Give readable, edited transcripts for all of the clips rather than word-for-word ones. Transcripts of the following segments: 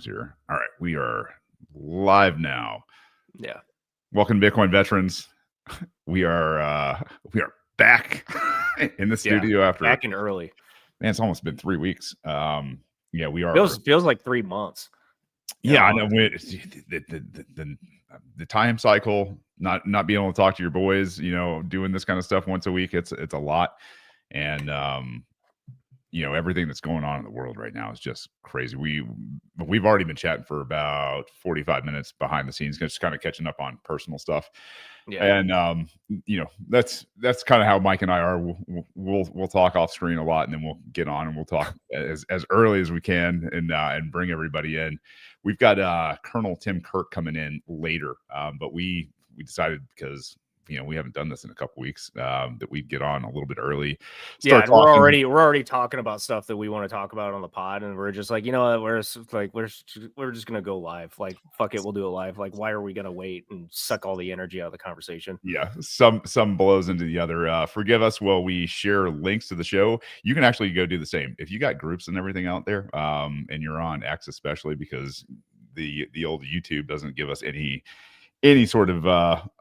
Here. All right, we are live now. Yeah. Welcome to Bitcoin Veterans. We are back in the studio after back in early. Man, it's almost been 3 weeks. We are feels like 3 months. Yeah, I know. The time cycle, not being able to talk to your boys, doing this kind of stuff once a week, it's a lot. And everything that's going on in the world right now is just crazy. We've already been chatting for about 45 minutes behind the scenes, just kind of catching up on personal stuff. Yeah. And that's kind of how Mike and I are. We'll talk off screen a lot, and then we'll get on and we'll talk as early as we can and bring everybody in. We've got Colonel Tim Kirk coming in later, but we decided, because we haven't done this in a couple weeks, that we'd get on a little bit early. We're already talking about stuff that we want to talk about on the pod, and we're just like, we're just gonna go live. Like, fuck it, we'll do it live. Like, why are we gonna wait and suck all the energy out of the conversation? Yeah, some blows into the other. Forgive us while we share links to the show. You can actually go do the same if you got groups and everything out there, and you're on X, especially because the old YouTube doesn't give us any sort of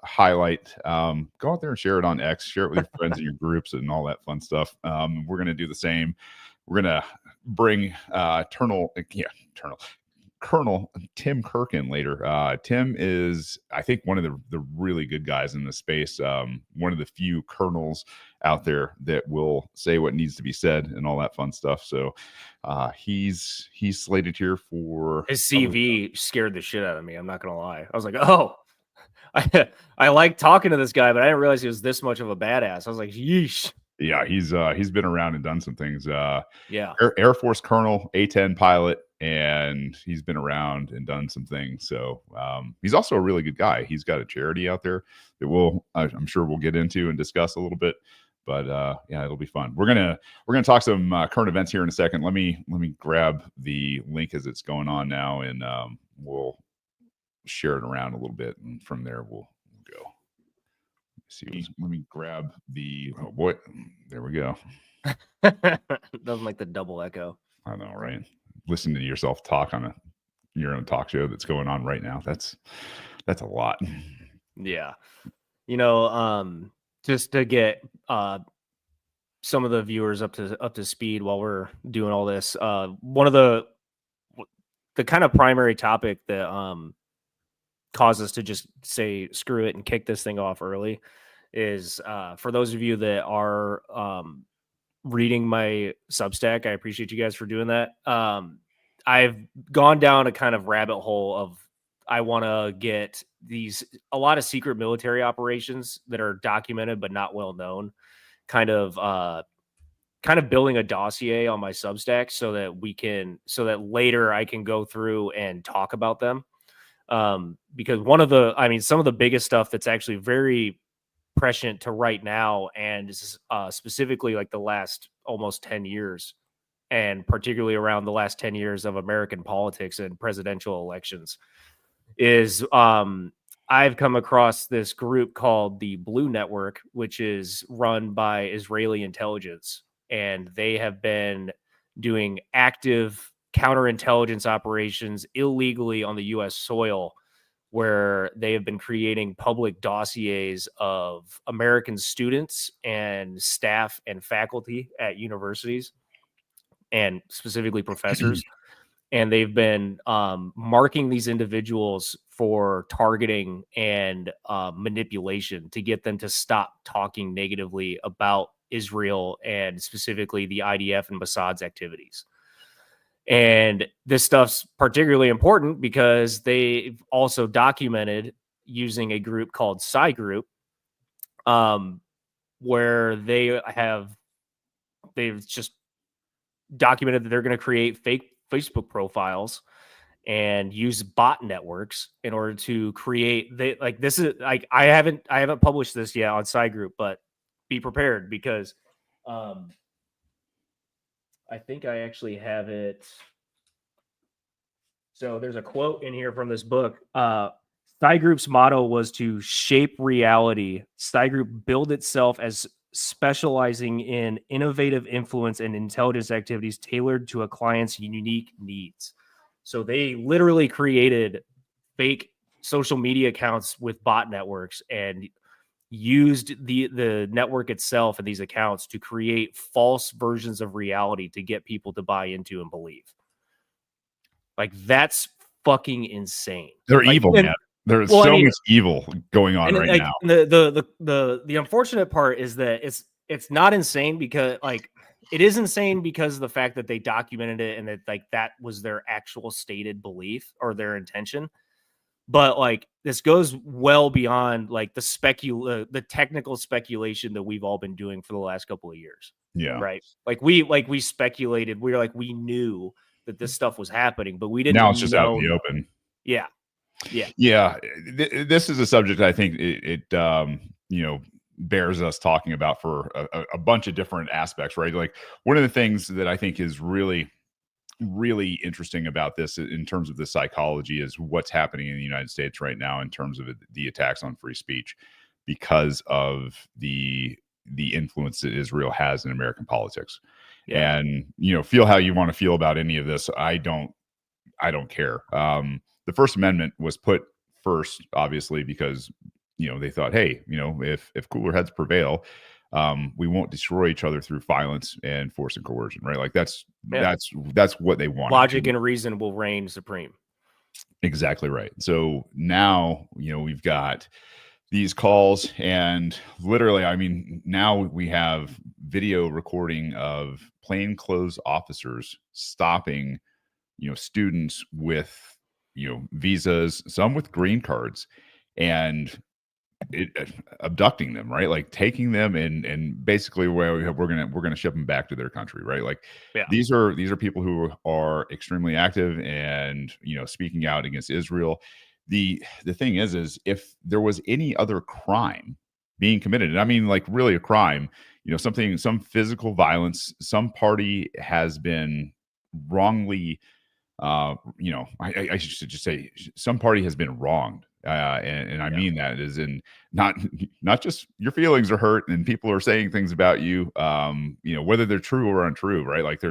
highlight. Go out there and share it on X, share it with your friends and your groups and all that fun stuff. We're going to do the same. We're going to bring Colonel Tim Kirk in later. Tim is, I think, one of the really good guys in this space. One of the few colonels out there that will say what needs to be said and all that fun stuff. So he's slated here for his CV. Scared the shit out of me. I'm not gonna lie. I was like, oh, I like talking to this guy, but I didn't realize he was this much of a badass. I was like, yeesh. Yeah, he's been around and done some things. Yeah, Air Force Colonel, A-10 pilot, and he's been around and done some things. So he's also a really good guy. He's got a charity out there that I'm sure we'll get into and discuss a little bit. But yeah, it'll be fun. We're gonna talk some current events here in a second. Let me grab the link as it's going on now, and we'll share it around a little bit, and from there we'll go. Let me grab the there we go. Doesn't like the double echo. I know, right? Listen to yourself talk on your own talk show that's going on right now. That's a lot. Yeah. Just to get some of the viewers up to speed while we're doing all this, one of the kind of primary topic that cause us to just say screw it and kick this thing off early is for those of you that are reading my Substack, I appreciate you guys for doing that. I've gone down a kind of rabbit hole of I want to get a lot of secret military operations that are documented but not well known, kind of building a dossier on my Substack so that later I can go through and talk about them. Because some of the biggest stuff that's actually very prescient to right now, and specifically like the last almost 10 years, and particularly around the last 10 years of American politics and presidential elections, is I've come across this group called the Blue Network, which is run by Israeli intelligence, and they have been doing active counterintelligence operations illegally on the U.S. soil, where they have been creating public dossiers of American students and staff and faculty at universities, and specifically professors. And they've been marking these individuals for targeting and manipulation to get them to stop talking negatively about Israel and specifically the IDF and Mossad's activities. And this stuff's particularly important because they've also documented using a group called Psy Group, where they've just documented that they're going to create fake Facebook profiles and use bot networks in order to create I haven't published this yet on Psy Group, but be prepared because I think I actually have it. So there's a quote in here from this book. Psy Group's motto was to shape reality. Psy Group billed itself as specializing in innovative influence and intelligence activities tailored to a client's unique needs. So they literally created fake social media accounts with bot networks and used the network itself and these accounts to create false versions of reality to get people to buy into and believe. Like, that's fucking insane. They're like, evil, man. There's much evil going on right now. The unfortunate part is that it's not insane because like it is insane because of the fact that they documented it and that like that was their actual stated belief or their intention. But like this goes well beyond like the technical speculation that we've all been doing for the last couple of years. Yeah. Right. We speculated. We knew that this stuff was happening, but we didn't. Now it's just out in the open. Yeah. This is a subject I think it bears us talking about for a bunch of different aspects, right? Like one of the things that I think is really, really interesting about this in terms of the psychology is what's happening in the United States right now in terms of the attacks on free speech because of the influence that Israel has in American politics. Yeah. And, feel how you want to feel about any of this. I don't care. The First Amendment was put first, obviously, because, they thought, hey, if cooler heads prevail, we won't destroy each other through violence and force and coercion, right? Like that's what they want. Logic and reason will reign supreme. Exactly right. So now, we've got these calls and literally, I mean, now we have video recording of plainclothes officers stopping, students with, visas, some with green cards, and abducting them, right? Like taking them and basically we're gonna ship them back to their country, right? Like these are people who are extremely active and speaking out against Israel. The thing is if there was any other crime being committed, and I mean like really a crime, some physical violence, some party has been wrongly I should just say some party has been wronged. And I mean that is in not just your feelings are hurt and people are saying things about you, whether they're true or untrue, right? Like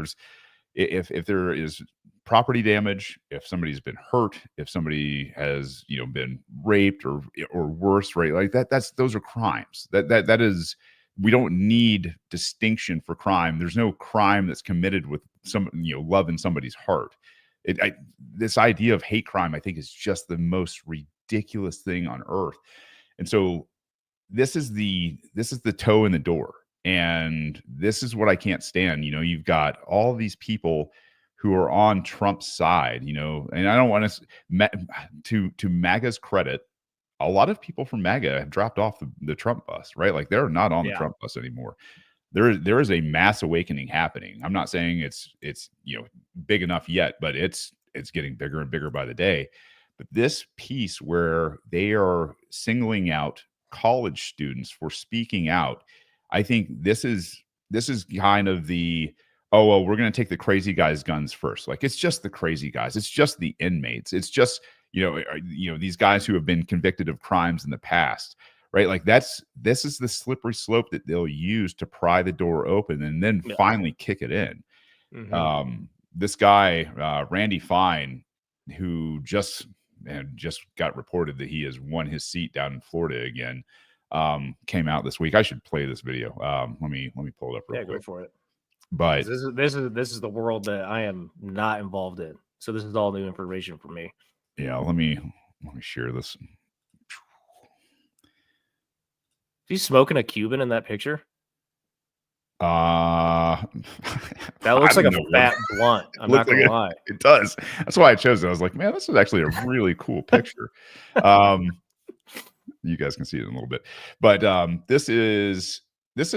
if there is property damage, if somebody's been hurt, if somebody has, been raped or worse, right? Like those are crimes. That is, we don't need distinction for crime. There's no crime that's committed with some, love in somebody's heart. This idea of hate crime, I think, is just the most ridiculous thing on earth. And so this is the toe in the door. And this is what I can't stand. You've got all these people who are on Trump's side, and I don't want to MAGA's credit, a lot of people from MAGA have dropped off the Trump bus, right? Like they're not on the Trump bus anymore. There is a mass awakening happening. I'm not saying it's big enough yet, but it's getting bigger and bigger by the day. But this piece where they are singling out college students for speaking out, I think this is kind of the, oh well, we're going to take the crazy guys' guns first. Like it's just the crazy guys. It's just the inmates. It's just these guys who have been convicted of crimes in the past. Right, like this is the slippery slope that they'll use to pry the door open and then finally kick it in. Mm-hmm. This guy, Randy Fine, who just got reported that he has won his seat down in Florida again, came out this week. I should play this video. Let me pull it up real quick. Go for it. But this is the world that I am not involved in, so this is all new information for me. Yeah, let me share this. He's smoking a Cuban in that picture. That looks like a fat blunt. I'm not gonna lie. It does. That's why I chose it. I was like, man, this is actually a really cool picture. You guys can see it in a little bit, but this is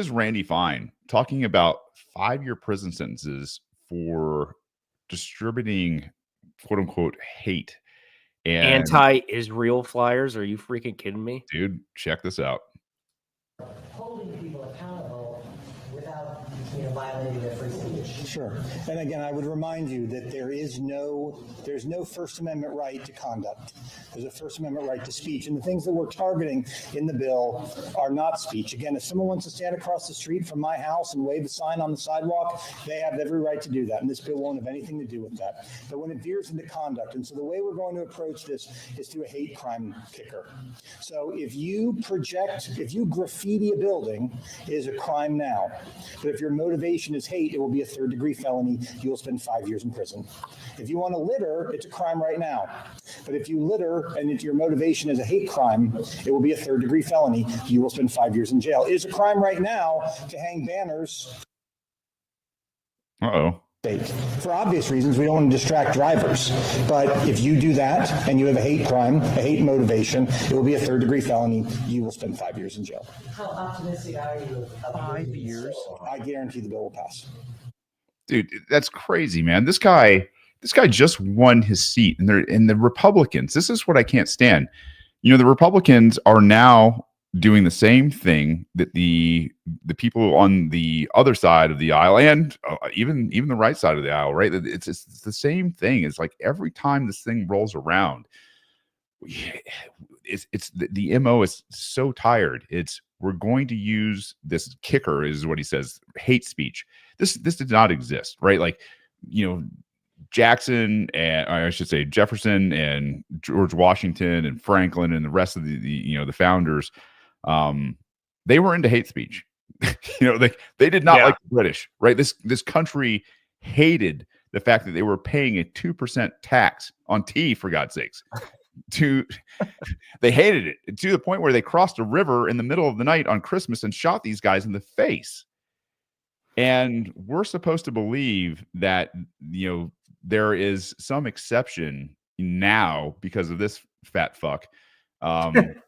Randy Fine talking about 5-year prison sentences for distributing quote unquote hate and anti-Israel flyers. Are you freaking kidding me, dude? Check this out. Holding people accountable without violating their free speech. Sure. And again, I would remind you that there's no First Amendment right to conduct. There's a First Amendment right to speech. And the things that we're targeting in the bill are not speech. Again, if someone wants to stand across the street from my house and wave a sign on the sidewalk, they have every right to do that. And this bill won't have anything to do with that. But when it veers into conduct, and so the way we're going to approach this is through a hate crime kicker. So if you graffiti a building, it is a crime now. But if your motivation is hate, it will be a third-degree felony. You will spend 5 years in prison. If you want to litter, it's a crime right now. But if you litter and if your motivation is a hate crime, it will be a third-degree felony. You will spend 5 years in jail. It is a crime right now to hang banners. Uh-oh. For obvious reasons, we don't want to distract drivers. But if you do that and you have a hate crime, a hate motivation, it will be a third-degree felony. You will spend 5 years in jail. How optimistic are you? 5 years? I guarantee the bill will pass. Dude, that's crazy, man. This guy just won his seat, and the Republicans. This is what I can't stand. You know, the Republicans are now doing the same thing that the people on the other side of the aisle, and even the right side of the aisle, right? It's the same thing. It's like every time this thing rolls around, it's the MO is so tired. We're going to use this kicker, is what he says, hate speech. This did not exist, right? Like, you know, Jackson, and I should say Jefferson and George Washington and Franklin and the rest of the founders, they were into hate speech. They did not like the British, right? This country hated the fact that they were paying a 2% tax on tea, for God's sakes. They hated it to the point where they crossed a river in the middle of the night on Christmas and shot these guys in the face. And we're supposed to believe that, you know, there is some exception now because of this fat fuck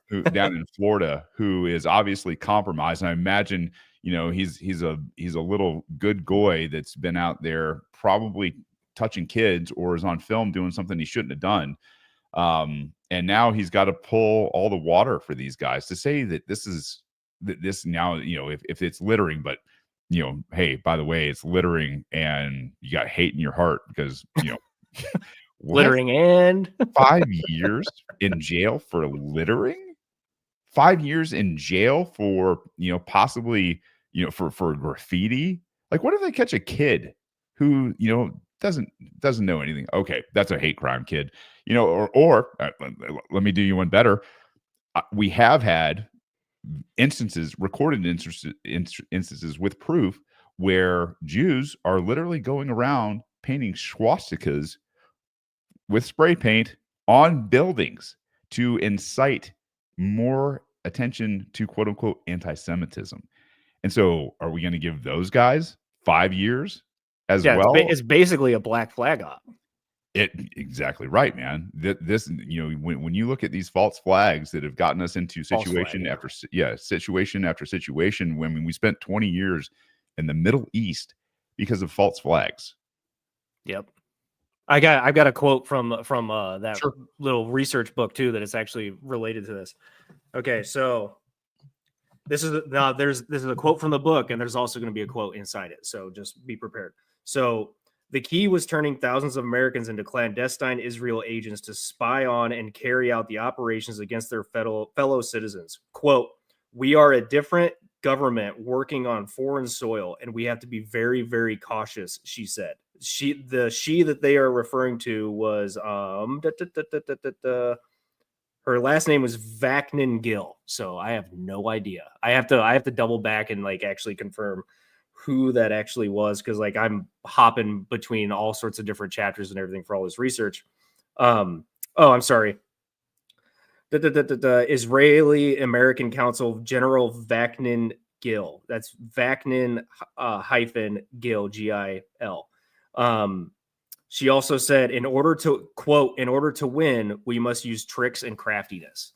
who down in Florida, who is obviously compromised. And I imagine, you know, he's a little good goy that's been out there probably touching kids or is on film doing something he shouldn't have done. And now he's got to pull all the water for these guys to say that this now, you know, if it's littering, but, you know, hey, by the way, it's littering and you got hate in your heart because, you know, littering and 5 years in jail for littering, 5 years in jail for, you know, possibly, you know, for graffiti. Like, what if they catch a kid who, you know, doesn't know anything? Okay, that's a hate crime, kid. You know, or let me do you one better. We have had recorded instances with proof where Jews are literally going around painting swastikas with spray paint on buildings to incite more attention to quote unquote anti-Semitism. And so are we going to give those guys 5 years as well? It's basically a black flag op. Exactly right, man. This, you know, when you look at these false flags that have gotten us into situation after situation, when we spent 20 years in the Middle East because of false flags. Yep. I've got a quote from that little research book too that is actually related to this. Okay, so this is a quote from the book, and there's also going to be a quote inside it. So just be prepared. So the key was turning thousands of Americans into clandestine Israel agents to spy on and carry out the operations against their fellow citizens. Quote, "We are a different government working on foreign soil, and we have to be very, very cautious," she said. She that they are referring to was her last name was Vaknin Gill. So I have no idea. I have to double back and like actually confirm who that actually was, because like I'm hopping between all sorts of different chapters and everything for all this research. I'm sorry. The Israeli American Council General Vaknin Gill. That's Vaknin Gill, Gil. She also said, in order to win, we must use tricks and craftiness.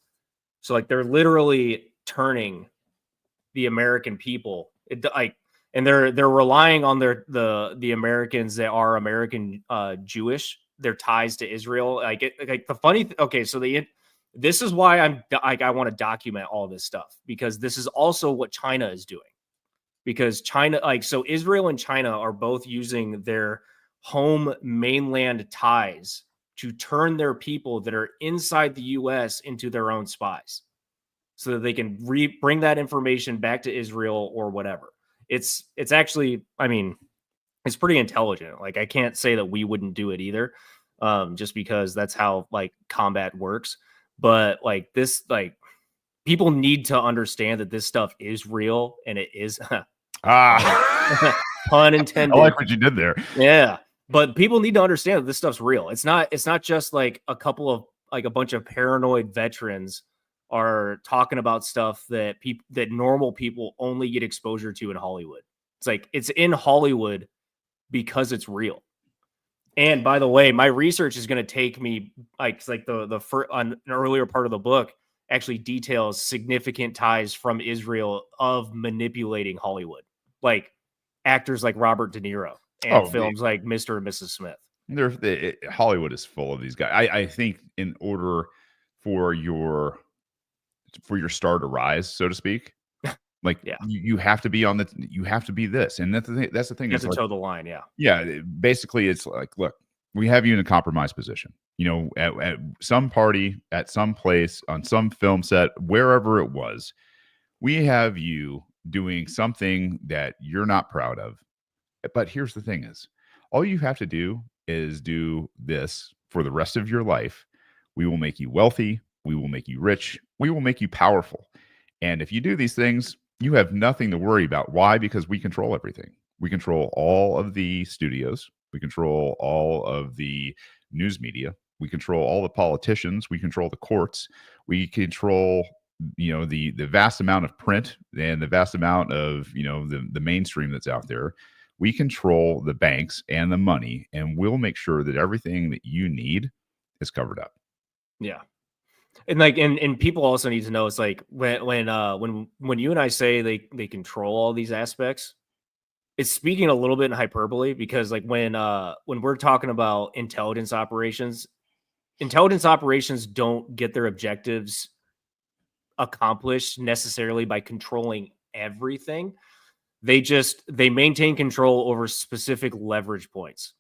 So like they're literally turning the American people, and they're relying on the Americans that are American Jewish, their ties to Israel. This is why I want to document all this stuff, because this is also what China is doing. because China, like, so Israel and China are both using their home mainland ties to turn their people that are inside the US into their own spies so that they can bring that information back to Israel or whatever. It's actually, I mean, it's pretty intelligent. Like, I can't say that we wouldn't do it either, just because that's how like combat works. But like this, like, people need to understand that this stuff is real, and it is pun intended. I like what you did there. Yeah. But people need to understand that this stuff's real. It's not just like a couple of like a bunch of paranoid veterans are talking about stuff that normal people only get exposure to in Hollywood. It's like, it's in Hollywood because it's real. And by the way, my research is going to take me like the first, on an earlier part of the book actually details significant ties from Israel of manipulating Hollywood, like actors like Robert De Niro and films like Mr. and Mrs. Smith. Hollywood is full of these guys. I think in order for your star to rise, so to speak, like you have to be you have to be this, and that's the thing. You have to toe the line. Yeah. Basically, it's like, look, we have you in a compromised position. You know, at some party, at some place, on some film set, wherever it was, we have you doing something that you're not proud of. But here's the thing: is all you have to do is do this for the rest of your life. We will make you wealthy. We will make you rich. We will make you powerful. And if you do these things, you have nothing to worry about. Why? Because we control everything. We control all of the studios. We control all of the news media. We control all the politicians. We control the courts. We control, the vast amount of print and the vast amount of, the mainstream that's out there. We control the banks and the money, and we'll make sure that everything that you need is covered up. Yeah. And like, and people also need to know, it's like when you and I say they control all these aspects, it's speaking a little bit in hyperbole, because like when we're talking about intelligence operations don't get their objectives accomplished necessarily by controlling everything. They maintain control over specific leverage points,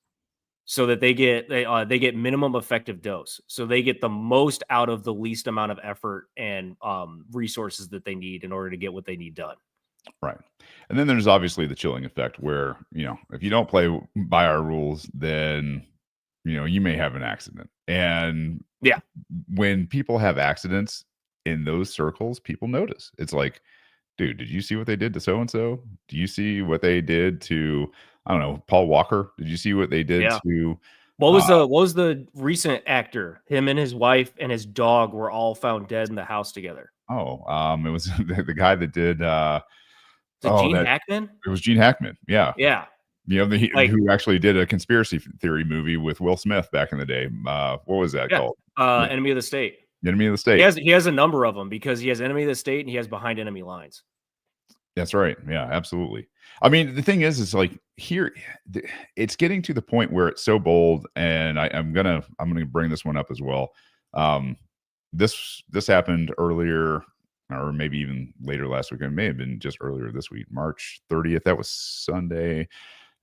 so that they get minimum effective dose. So they get the most out of the least amount of effort and resources that they need in order to get what they need done. Right. And then there's obviously the chilling effect where, if you don't play by our rules, then, you may have an accident. And when people have accidents in those circles, people notice. It's like, dude, did you see what they did to so-and-so? Do you see what they did to, I don't know, Paul Walker? Did you see what they did to? What was the recent actor? Him and his wife and his dog were all found dead in the house together. It was the guy that did. Gene Hackman? It was Gene Hackman. Yeah. Yeah. Who actually did a conspiracy theory movie with Will Smith back in the day. What was that called? Enemy of the State. Enemy of the State. He has a number of them, because he has Enemy of the State and he has Behind Enemy Lines. That's right. Yeah, absolutely. I mean, the thing is like here, it's getting to the point where it's so bold, and I'm gonna bring this one up as well. This happened earlier, or maybe even later last week. It may have been just earlier this week, March 30th. That was Sunday.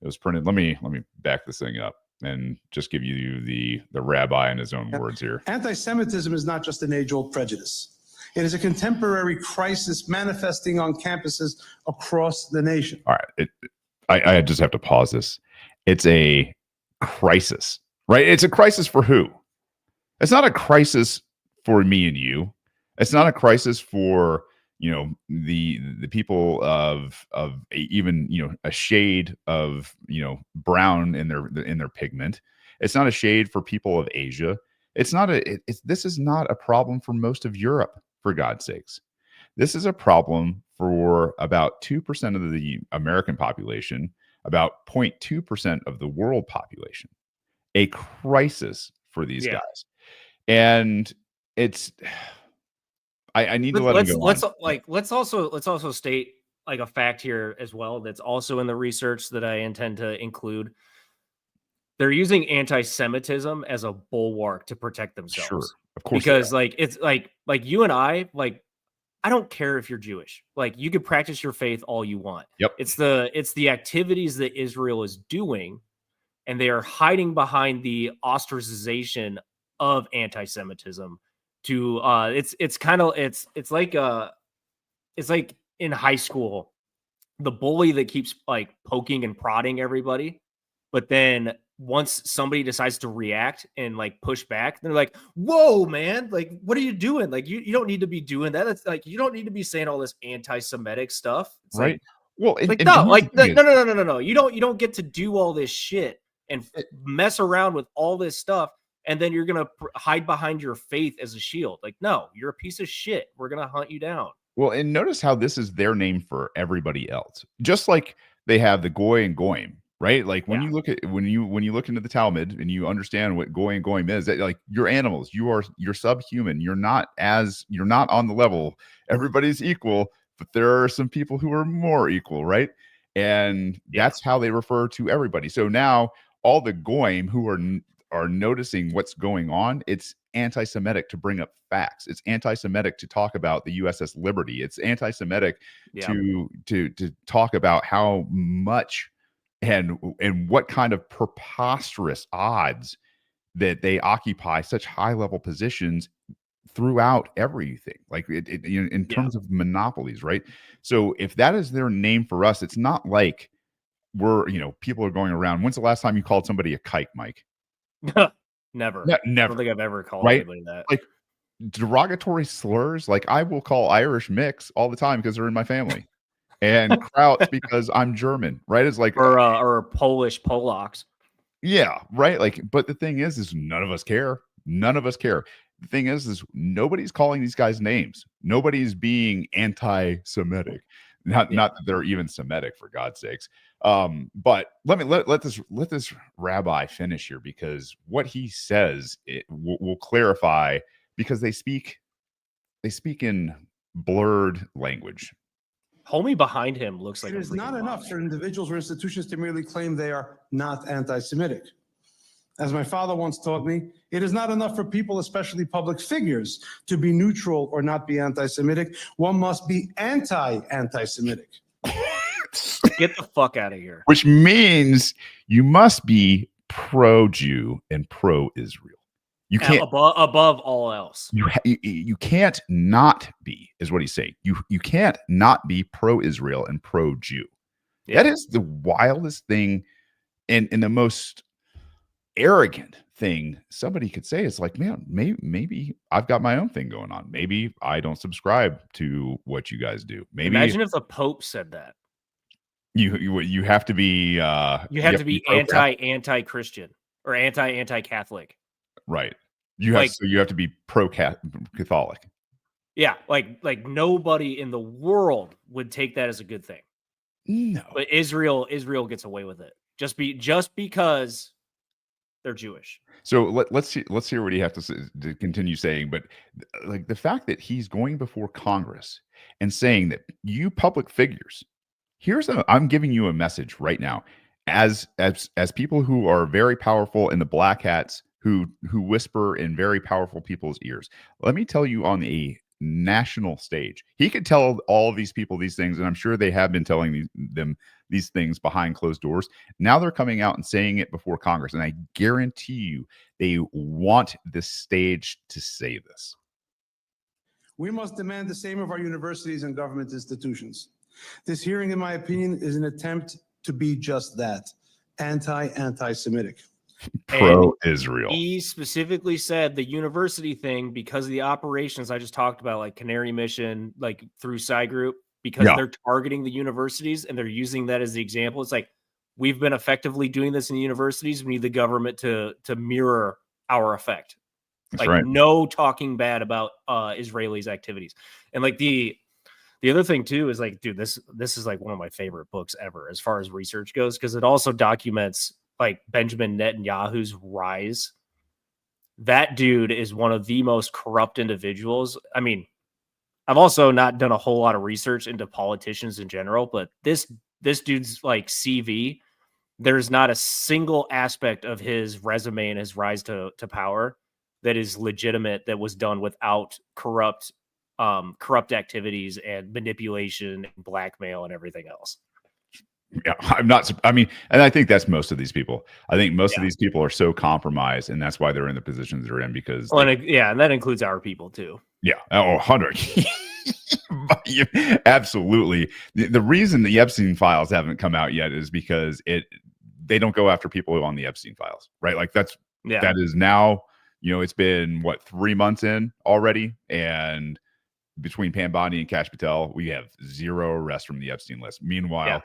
It was printed. Let me back this thing up and just give you the rabbi in his own words here. Anti-Semitism is not just an age-old prejudice. It is a contemporary crisis manifesting on campuses across the nation. All right. I just have to pause this. It's a crisis, right? It's a crisis for who? It's not a crisis for me and you. It's not a crisis for, the people of even, a shade of, brown in their pigment. It's not a shade for people of Asia. This is not a problem for most of Europe, for God's sakes. This is a problem for about 2% of the American population, about 0.2% of the world population. A crisis for these guys. And it's, I need to let him go on. Let's also state like a fact here as well that's also in the research that I intend to include. They're using anti-Semitism as a bulwark to protect themselves. Sure, of course. Because like it's like you and I, like I don't care if you're Jewish. Like, you could practice your faith all you want. Yep. It's the activities that Israel is doing, and they are hiding behind the ostracization of anti-Semitism. It's like in high school, the bully that keeps like poking and prodding everybody, but then once somebody decides to react and like push back, they're like, whoa, man, like, what are you doing? Like, you don't need to be doing that. It's like, you don't need to be saying all this anti-Semitic stuff. It's Right. Well, like, and no, here's like, the thing is- no. You don't get to do all this shit and mess around with all this stuff. And then you're going to hide behind your faith as a shield. Like, no, you're a piece of shit. We're going to hunt you down. Well, and notice how this is their name for everybody else. Just like they have the goy and goyim, right? Like when Yeah. you look at when you look into the Talmud and you understand what goy and goyim is, that like you're animals, you're subhuman, you're not on the level. Everybody's equal, but there are some people who are more equal, right? And that's how they refer to everybody. So now all the goyim who are noticing what's going on, it's anti-Semitic to bring up facts. It's anti-Semitic to talk about the USS Liberty. It's anti-Semitic to talk about how much and what kind of preposterous odds that they occupy such high-level positions throughout everything, like in terms of monopolies, right? So if that is their name for us, it's not like we're, people are going around. When's the last time you called somebody a kike, Mike? Never. Never. I don't think I've ever called Right? anybody that. Like derogatory slurs, like I will call Irish mix all the time because they're in my family, and Krauts because I'm German, right? It's like or Polish Polacks. Yeah, right. Like, but the thing is none of us care. None of us care. The thing is nobody's calling these guys names. Nobody's being anti-Semitic. Not that they're even Semitic, for God's sakes. But let this rabbi finish here, because what he says will clarify, because they speak in blurred language. Homie behind him looks like It is not enough for individuals or institutions to merely claim they are not anti-Semitic. As my father once taught me, it is not enough for people, especially public figures, to be neutral or not be anti-Semitic. One must be anti-Semitic. Get the fuck out of here. Which means you must be pro-Jew and pro-Israel. You can't above all else. You can't not be, is what he's saying. You can't not be pro-Israel and pro-Jew. Yeah. That is the wildest thing and the most arrogant thing somebody could say. Is like, man, maybe I've got my own thing going on. Maybe I don't subscribe to what you guys do. Maybe imagine if the Pope said that. You have to be you have to be anti-Christian or anti-Catholic. Right. You have to be pro-Catholic. Yeah, like nobody in the world would take that as a good thing. No. But Israel gets away with it. Just because they're Jewish. So let's hear what he has to continue saying. But like the fact that he's going before Congress and saying that you public figures, I'm giving you a message right now, as people who are very powerful in the black hats who whisper in very powerful people's ears. Let me tell you, on a national stage, he could tell all of these people these things, and I'm sure they have been telling them these things behind closed doors. Now they're coming out and saying it before Congress, and I guarantee you they want this stage to say this. We must demand the same of our universities and government institutions. This hearing, in my opinion, is an attempt to be just that, anti-Semitic. Pro-Israel. He specifically said the university thing because of the operations I just talked about, like Canary Mission, like through Psy Group, because they're targeting the universities and they're using that as the example. It's like, we've been effectively doing this in the universities. We need the government to mirror our effect. That's like right. No talking bad about Israelis' activities. And like the other thing too is like, dude, this is like one of my favorite books ever as far as research goes, because it also documents like Benjamin Netanyahu's rise. That dude is one of the most corrupt individuals. I mean, I've also not done a whole lot of research into politicians in general, but this dude's like CV, there's not a single aspect of his resume and his rise to power that is legitimate, that was done without corrupt corrupt activities and manipulation and blackmail and everything else. Yeah, I'm not. I mean, and I think that's most of these people. I think most of Yeah. these people are so compromised, and that's why they're in the positions they're in because Well, and that includes our people too. yeah, 100. Absolutely. The reason the Epstein files haven't come out yet is because they don't go after people who are on the Epstein files, right? Like that is now, it's been 3 months in already, and between Pam Bondi and Kash Patel, we have 0 arrests from the Epstein list. Meanwhile,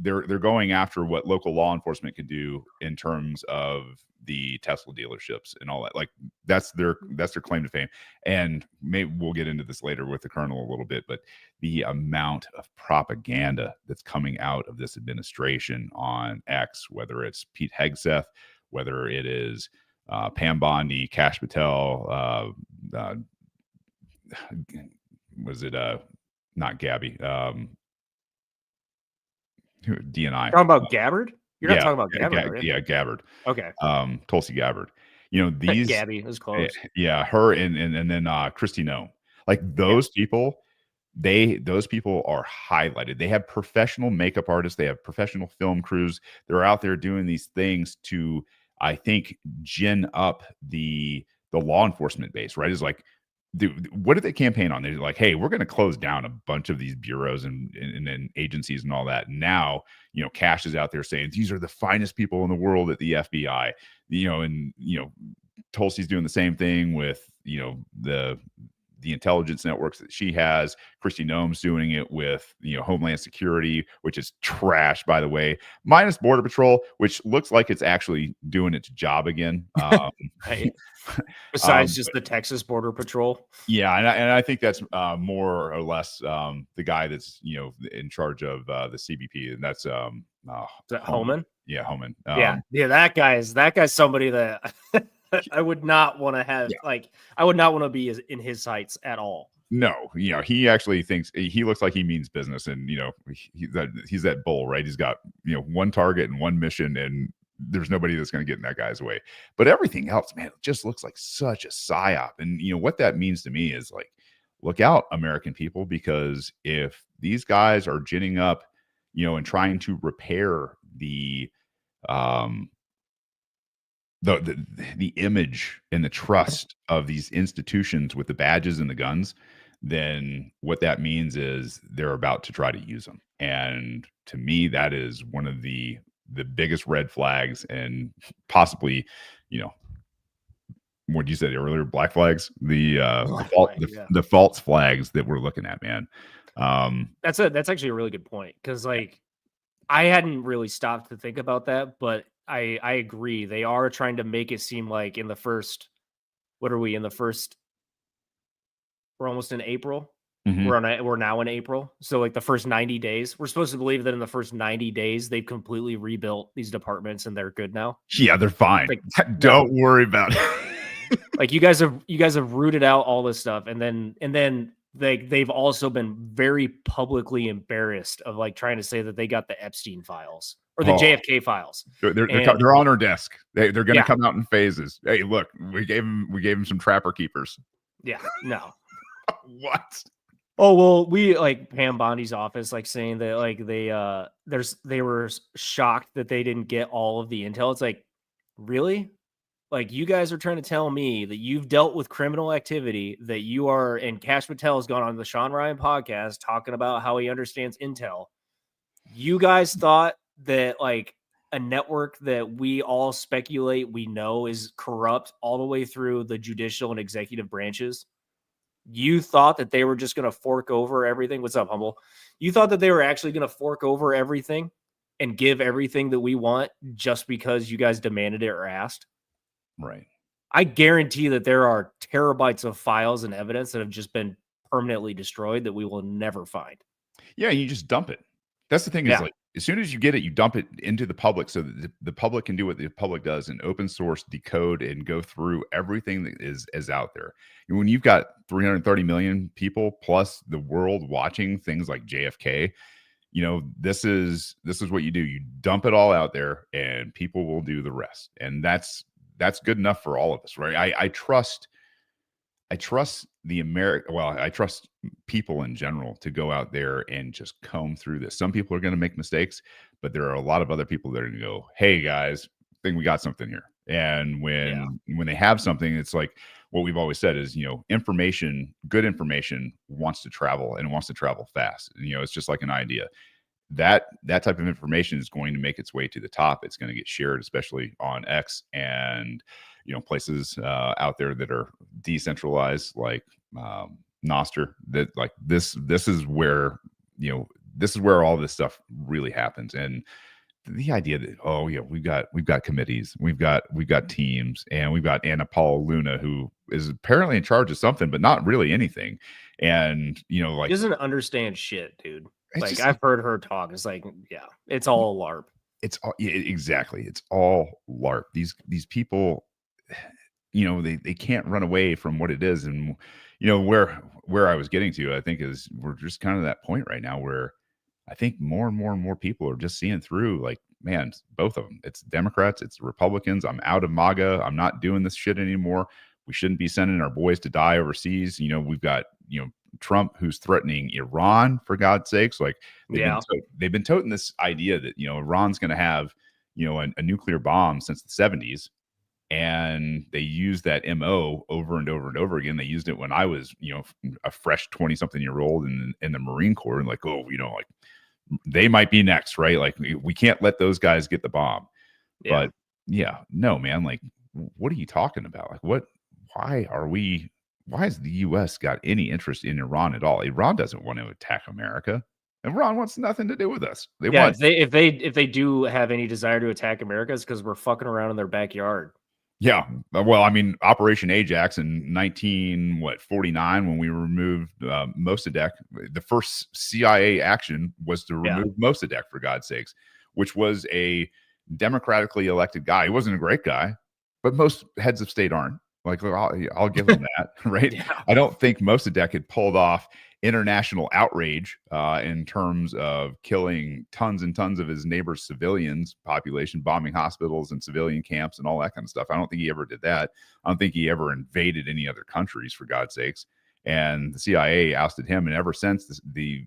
they're going after what local law enforcement can do in terms of the Tesla dealerships and all that. Like that's their claim to fame. And maybe we'll get into this later with the Colonel a little bit, but the amount of propaganda that's coming out of this administration on X, whether it's Pete Hegseth, whether it is Pam Bondi, Kash Patel, was it not Gabby? DNI. Talking about Gabbard? You're not talking about Gabbard, are you? Yeah, Gabbard. Okay. Tulsi Gabbard. These Gabby is close. Yeah, her and then Christy Nome. Like those people, those people are highlighted. They have professional makeup artists, they have professional film crews. They're out there doing these things to, I think, gin up the law enforcement base, right? Is like, what did they campaign on? They're like, hey, we're going to close down a bunch of these bureaus and agencies and all that. Now, Kash is out there saying these are the finest people in the world at the FBI, and Tulsi's doing the same thing with, the intelligence networks that she has. Christy Nome's doing it with, Homeland Security, which is trash, by the way, minus Border Patrol, which looks like it's actually doing its job again. Besides just the Texas Border Patrol. Yeah, and I think that's more or less the guy that's in charge of the CBP, and that's is that Homan? Yeah, Homan. Yeah, that guy's somebody that I would not want to have. I would not want to be in his sights at all. No, he actually thinks he looks like he means business, and he's that bull, right? He's got one target and one mission, and there's nobody that's going to get in that guy's way. But everything else, man, it just looks like such a psyop. And what that means to me is like, look out, American people, because if these guys are ginning up, and trying to repair the image and the trust of these institutions with the badges and the guns, then what that means is they're about to try to use them. And to me, that is one of the biggest red flags, and possibly, what you said earlier, black flags, the false flags that we're looking at, man. That's actually a really good point, because I hadn't really stopped to think about that, but I agree. They are trying to make it seem like in the first, what are we in the first? We're almost in April. Mm-hmm. We're now in April. So the first 90 days, we're supposed to believe that in the first 90 days, they've completely rebuilt these departments and they're good now. Yeah, they're fine. Don't worry about it. You guys have rooted out all this stuff. And then they've also been very publicly embarrassed of trying to say that they got the Epstein files or the JFK files. They're on our desk. They're going to come out in phases. Hey, look, we gave them some trapper keepers. Yeah, no. What? Oh, well, we Pam Bondi's office, saying that they were shocked that they didn't get all of the intel. It's really? You guys are trying to tell me that you've dealt with criminal activity, that you are, and Kash Patel has gone on the Sean Ryan podcast talking about how he understands intel. You guys thought that a network that we all speculate we know is corrupt all the way through the judicial and executive branches. You thought that they were just going to fork over everything. What's up, Humble? You thought that they were actually going to fork over everything and give everything that we want just because you guys demanded it or asked? Right. I guarantee that there are terabytes of files and evidence that have just been permanently destroyed that we will never find. Yeah, you just dump it. That's the thing is as soon as you get it, you dump it into the public so that the public can do what the public does and open source, decode, and go through everything that is out there. And when you've got 330 million people plus the world watching things like JFK, this is what you do. You dump it all out there and people will do the rest. And that's good enough for all of us, right? I trust I trust people in general to go out there and just comb through this. Some people are going to make mistakes, but there are a lot of other people that are going to go, "Hey guys, I think we got something here." And when they have something, it's like what we've always said is, good information wants to travel, and it wants to travel fast. It's just like an idea. That type of information is going to make its way to the top. It's going to get shared, especially on X and places out there that are decentralized, like Nostr. That like this is where all this stuff really happens. And the idea that we've got committees, we've got teams, and we've got Anna Paula Luna, who is apparently in charge of something, but not really anything. And She doesn't understand shit, dude. Like, just, I've heard her talk. It's like, yeah, it's all LARP. It's all, exactly. It's all LARP. These people, they can't run away from what it is. And where I was getting to, I think, is we're just kind of that point right now where I think more and more and more people are just seeing through, like, man, both of them. It's Democrats, it's Republicans. I'm out of MAGA. I'm not doing this shit anymore. We shouldn't be sending our boys to die overseas. We've got, Trump, who's threatening Iran, for God's sakes. Like, they've been toting this idea that, Iran's going to have, a nuclear bomb since the 70s. And they use that MO over and over and over again. They used it when I was, a fresh 20-something-year-old in the Marine Corps, and like, like they might be next, right? Like, we can't let those guys get the bomb. Yeah. But no, man, like, what are you talking about? Like, why has the U.S. got any interest in Iran at all? Iran doesn't want to attack America. Iran wants nothing to do with us. If they do have any desire to attack America, it's because we're fucking around in their backyard. Yeah. Well, I mean, Operation Ajax in 1949, when we removed Mossadegh, the first CIA action was to remove Mossadegh, for God's sakes, which was a democratically elected guy. He wasn't a great guy, but most heads of state aren't. Like, I'll give him that, right? Yeah. I don't think Mossadegh had pulled off international outrage in terms of killing tons and tons of his neighbors' civilians population, bombing hospitals and civilian camps and all that kind of stuff. I don't think he ever did that. I don't think he ever invaded any other countries, for God's sakes. And the CIA ousted him, and ever since the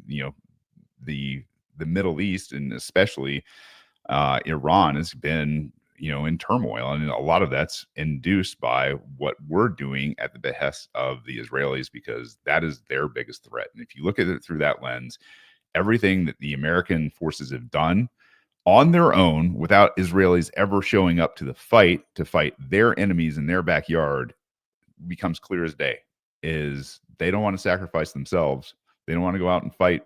Middle East, and especially Iran, has been in turmoil, and a lot of that's induced by what we're doing at the behest of the Israelis, because that is their biggest threat. And if you look at it through that lens, everything that the American forces have done on their own, without Israelis ever showing up to the fight to fight their enemies in their backyard, becomes clear as day. Is they don't want to sacrifice themselves. They don't want to go out and fight,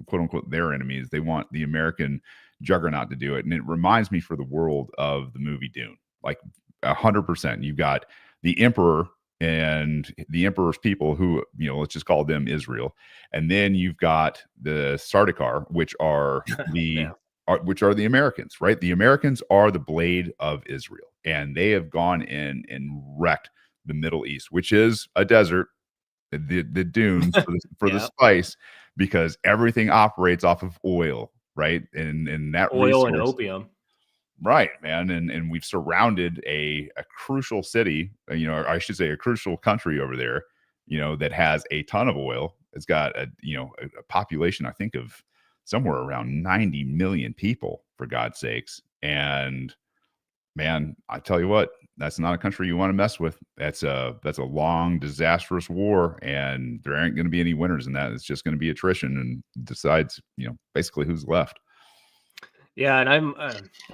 quote unquote, their enemies. They want the American juggernaut to do it. And it reminds me for the world of the movie Dune, like 100%. You've got the Emperor and the Emperor's people, who, let's just call them Israel. And then you've got the Sardaukar, which are the Americans, right? The Americans are the blade of Israel, and they have gone in and wrecked the Middle East, which is a desert, the dunes for the spice, because everything operates off of oil, right? And that oil resource, and opium, right, man. And we've surrounded a crucial city, or I should say a crucial country over there, that has a ton of oil. It's got a population, I think, of somewhere around 90 million people, for God's sakes. And man, I tell you what, that's not a country you want to mess with. That's a long, disastrous war, and there aren't going to be any winners in that. It's just going to be attrition, and decides, basically who's left. Yeah, and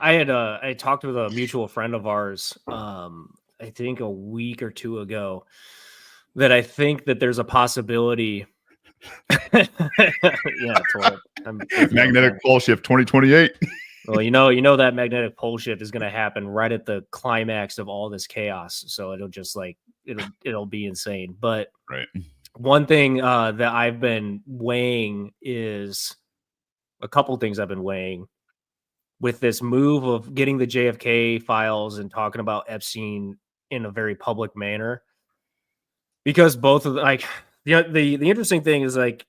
I talked with a mutual friend of ours, I think a week or two ago, that I think that there's a possibility. Yeah, magnetic pole shift 2028. Well, that magnetic pole shift is going to happen right at the climax of all this chaos. So it'll just it'll be insane. But right. One thing that I've been weighing is a couple things I've been weighing with this move of getting the JFK files and talking about Epstein in a very public manner, because both of the interesting thing is, like,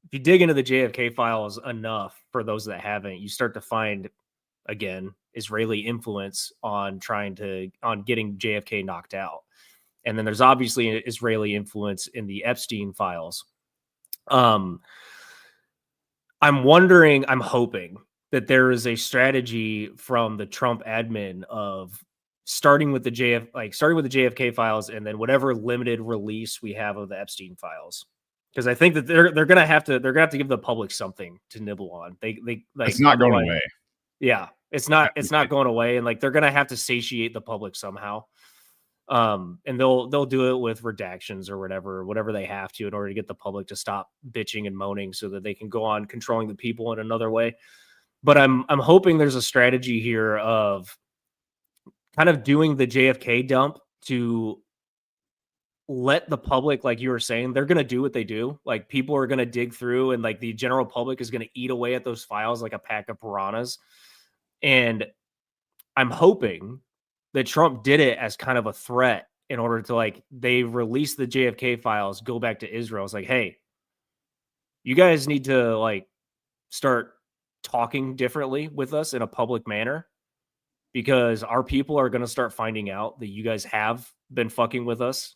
if you dig into the JFK files enough, for those that haven't, you start to find, again, Israeli influence on getting JFK knocked out. And then there's obviously an Israeli influence in the Epstein files. I'm hoping that there is a strategy from the Trump admin of starting with the JFK files and then whatever limited release we have of the Epstein files. Because I think that they're gonna have to give the public something to nibble on. They like, it's not going away. Yeah, it's not going away, and like they're gonna have to satiate the public somehow. And they'll do it with redactions or whatever they have to in order to get the public to stop bitching and moaning so that they can go on controlling the people in another way. But I'm hoping there's a strategy here of kind of doing the JFK dump to let the public, like you were saying, they're going to do what they do. Like people are going to dig through and like the general public is going to eat away at those files like a pack of piranhas. And I'm hoping that Trump did it as kind of a threat in order to like, they release the JFK files, go back to Israel. It's like, hey, you guys need to like start talking differently with us in a public manner because our people are going to start finding out that you guys have been fucking with us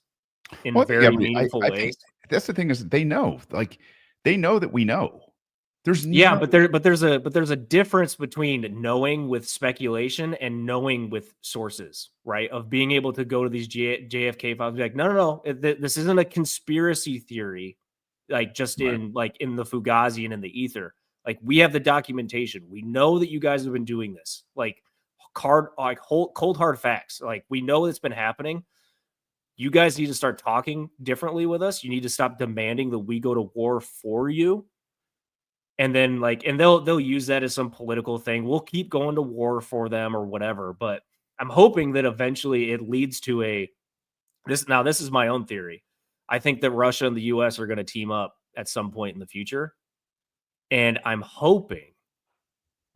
in very meaningful ways. That's the thing is they know, like they know that we know. There's but there's a difference between knowing with speculation and knowing with sources, right? Of being able to go to these JFK files, be like, no, this isn't a conspiracy theory, like just in the Fugazi and in the ether. Like we have the documentation. We know that you guys have been doing this, like cold hard facts. Like we know it's been happening. You guys need to start talking differently with us. You need to stop demanding that we go to war for you. And then they'll use that as some political thing. We'll keep going to war for them or whatever. But I'm hoping that eventually it leads to this is my own theory. I think that Russia and the US are going to team up at some point in the future. And I'm hoping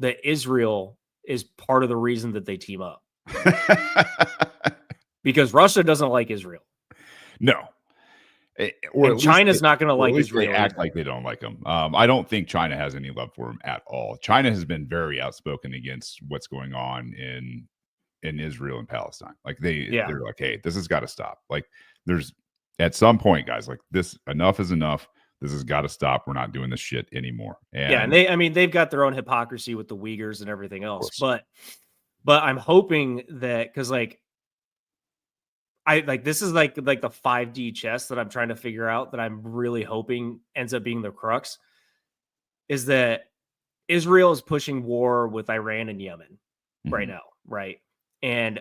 that Israel is part of the reason that they team up. Because Russia doesn't like Israel. No. And China's not going to like Israel. They act like they don't like them. I don't think China has any love for him at all. China has been very outspoken against what's going on in Israel and Palestine. Like they're like, hey, this has got to stop. Like there's at some point, guys, like this, enough is enough. This has got to stop. We're not doing this shit anymore. And they've got their own hypocrisy with the Uyghurs and everything else. But I'm hoping that because this is like the 5D chess that I'm trying to figure out that I'm really hoping ends up being the crux is that Israel is pushing war with Iran and Yemen right now. Right. And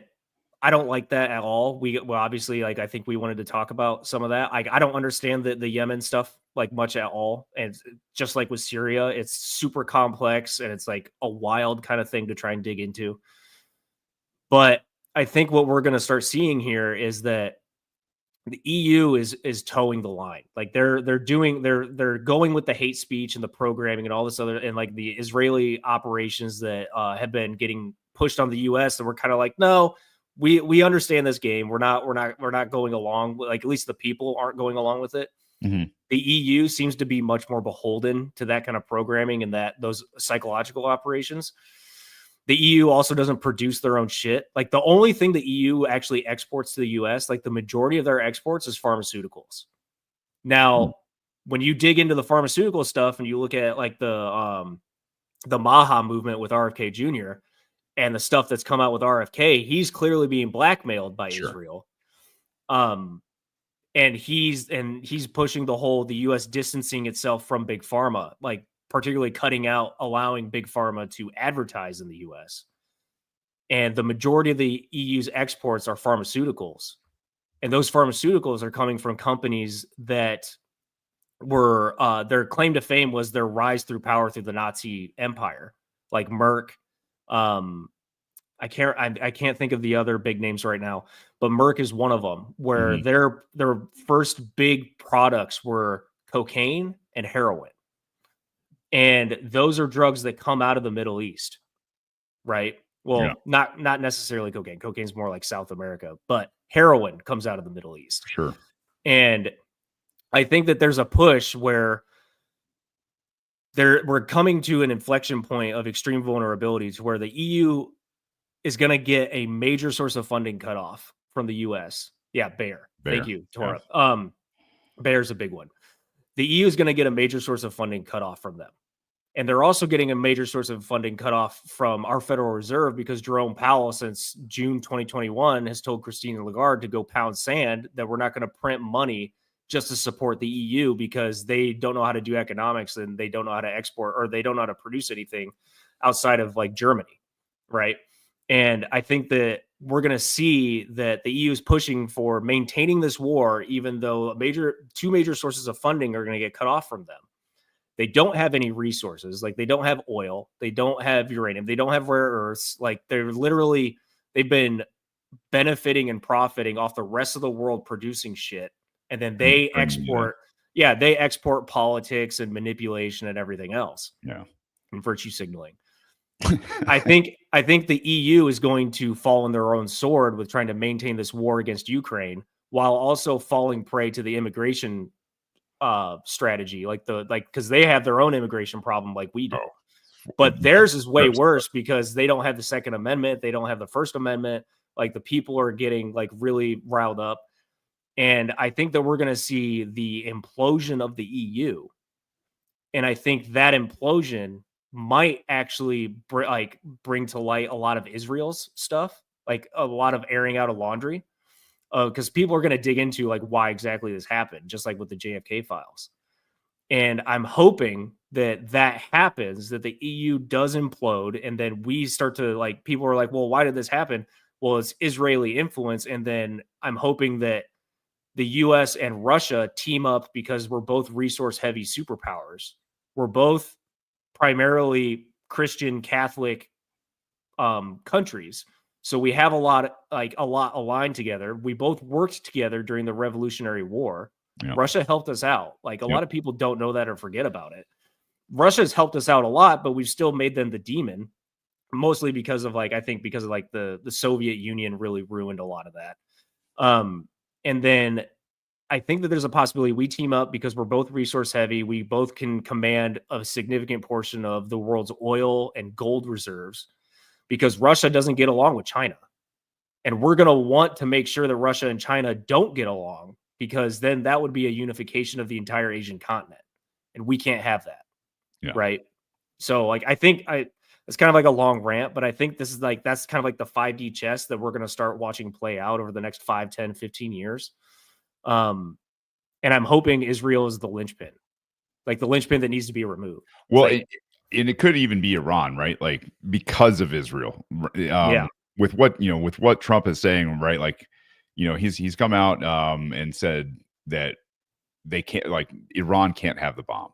I don't like that at all. Obviously, like, I think we wanted to talk about some of that. I don't understand the Yemen stuff like much at all. And just like with Syria, it's super complex and it's like a wild kind of thing to try and dig into. But I think what we're going to start seeing here is that the EU is towing the line. Like they're going with the hate speech and the programming and all this other, and like the Israeli operations that have been getting pushed on the US. And we're kind of like, no, we understand this game. We're not going along. Like at least the people aren't going along with it. Mm-hmm. The EU seems to be much more beholden to that kind of programming and those psychological operations. The EU also doesn't produce their own shit. Like the only thing the EU actually exports to the US, like the majority of their exports is pharmaceuticals. Now, when you dig into the pharmaceutical stuff and you look at like the Maha movement with RFK Jr. and the stuff that's come out with RFK, he's clearly being blackmailed by Israel. And he's pushing the US distancing itself from big pharma, like particularly allowing big pharma to advertise in the US. And the majority of the EU's exports are pharmaceuticals. And those pharmaceuticals are coming from companies that were, their claim to fame was their rise through power through the Nazi empire, like Merck. I can't think of the other big names right now, but Merck is one of them where their first big products were cocaine and heroin. And those are drugs that come out of the Middle East, right? Well, not necessarily cocaine. Cocaine's more like South America, but heroin comes out of the Middle East. Sure. And I think that there's a push where we're coming to an inflection point of extreme vulnerability to where the EU is going to get a major source of funding cut off from the US Yeah, Bayer. Bayer, Thank you, Tora. Bayer's a big one. The EU is going to get a major source of funding cut off from them. And they're also getting a major source of funding cut off from our Federal Reserve because Jerome Powell, since June 2021, has told Christine Lagarde to go pound sand that we're not going to print money just to support the EU because they don't know how to do economics and they don't know how to export, or they don't know how to produce anything outside of like Germany, right? And I think that we're going to see that the EU is pushing for maintaining this war, even though two major sources of funding are going to get cut off from them. They don't have any resources. Like, they don't have oil. They don't have uranium. They don't have rare earths. Like, they've been benefiting and profiting off the rest of the world producing shit. And then they export politics and manipulation and everything else. Yeah. And virtue signaling. I think the EU is going to fall on their own sword with trying to maintain this war against Ukraine while also falling prey to the immigration strategy, because they have their own immigration problem like we do. But theirs is way worse because they don't have the Second Amendment. They don't have the First Amendment. Like, the people are getting like really riled up. And I think that we're going to see the implosion of the EU. And I think that implosion might actually bring to light a lot of Israel's stuff, like a lot of airing out of laundry. Because people are going to dig into like why exactly this happened, just like with the JFK files. And I'm hoping that happens, that the EU does implode, and then we start to like, people are like, well, why did this happen? Well, it's Israeli influence. And then I'm hoping that the US and Russia team up because we're both resource heavy superpowers. We're both primarily Christian Catholic countries. So we have a lot aligned together. We both worked together during the Revolutionary War. Yep. Russia helped us out. Like, a lot of people don't know that or forget about it. Russia's helped us out a lot, but we've still made them the demon, mostly because of the Soviet Union really ruined a lot of that. And then I think that there's a possibility we team up because we're both resource heavy. We both can command a significant portion of the world's oil and gold reserves, because Russia doesn't get along with China. And we're going to want to make sure that Russia and China don't get along, because then that would be a unification of the entire Asian continent. And we can't have that. Yeah. Right. So like, I think it's kind of like a long rant, but I think this is like, that's kind of like the 5D chess that we're going to start watching play out over the next 5, 10, 15 years. And I'm hoping Israel is the linchpin, like the linchpin that needs to be removed. Well, and it could even be Iran, right? Like, because of Israel, with what Trump is saying, right? Like, he's come out and said that they can't, like, Iran can't have the bomb,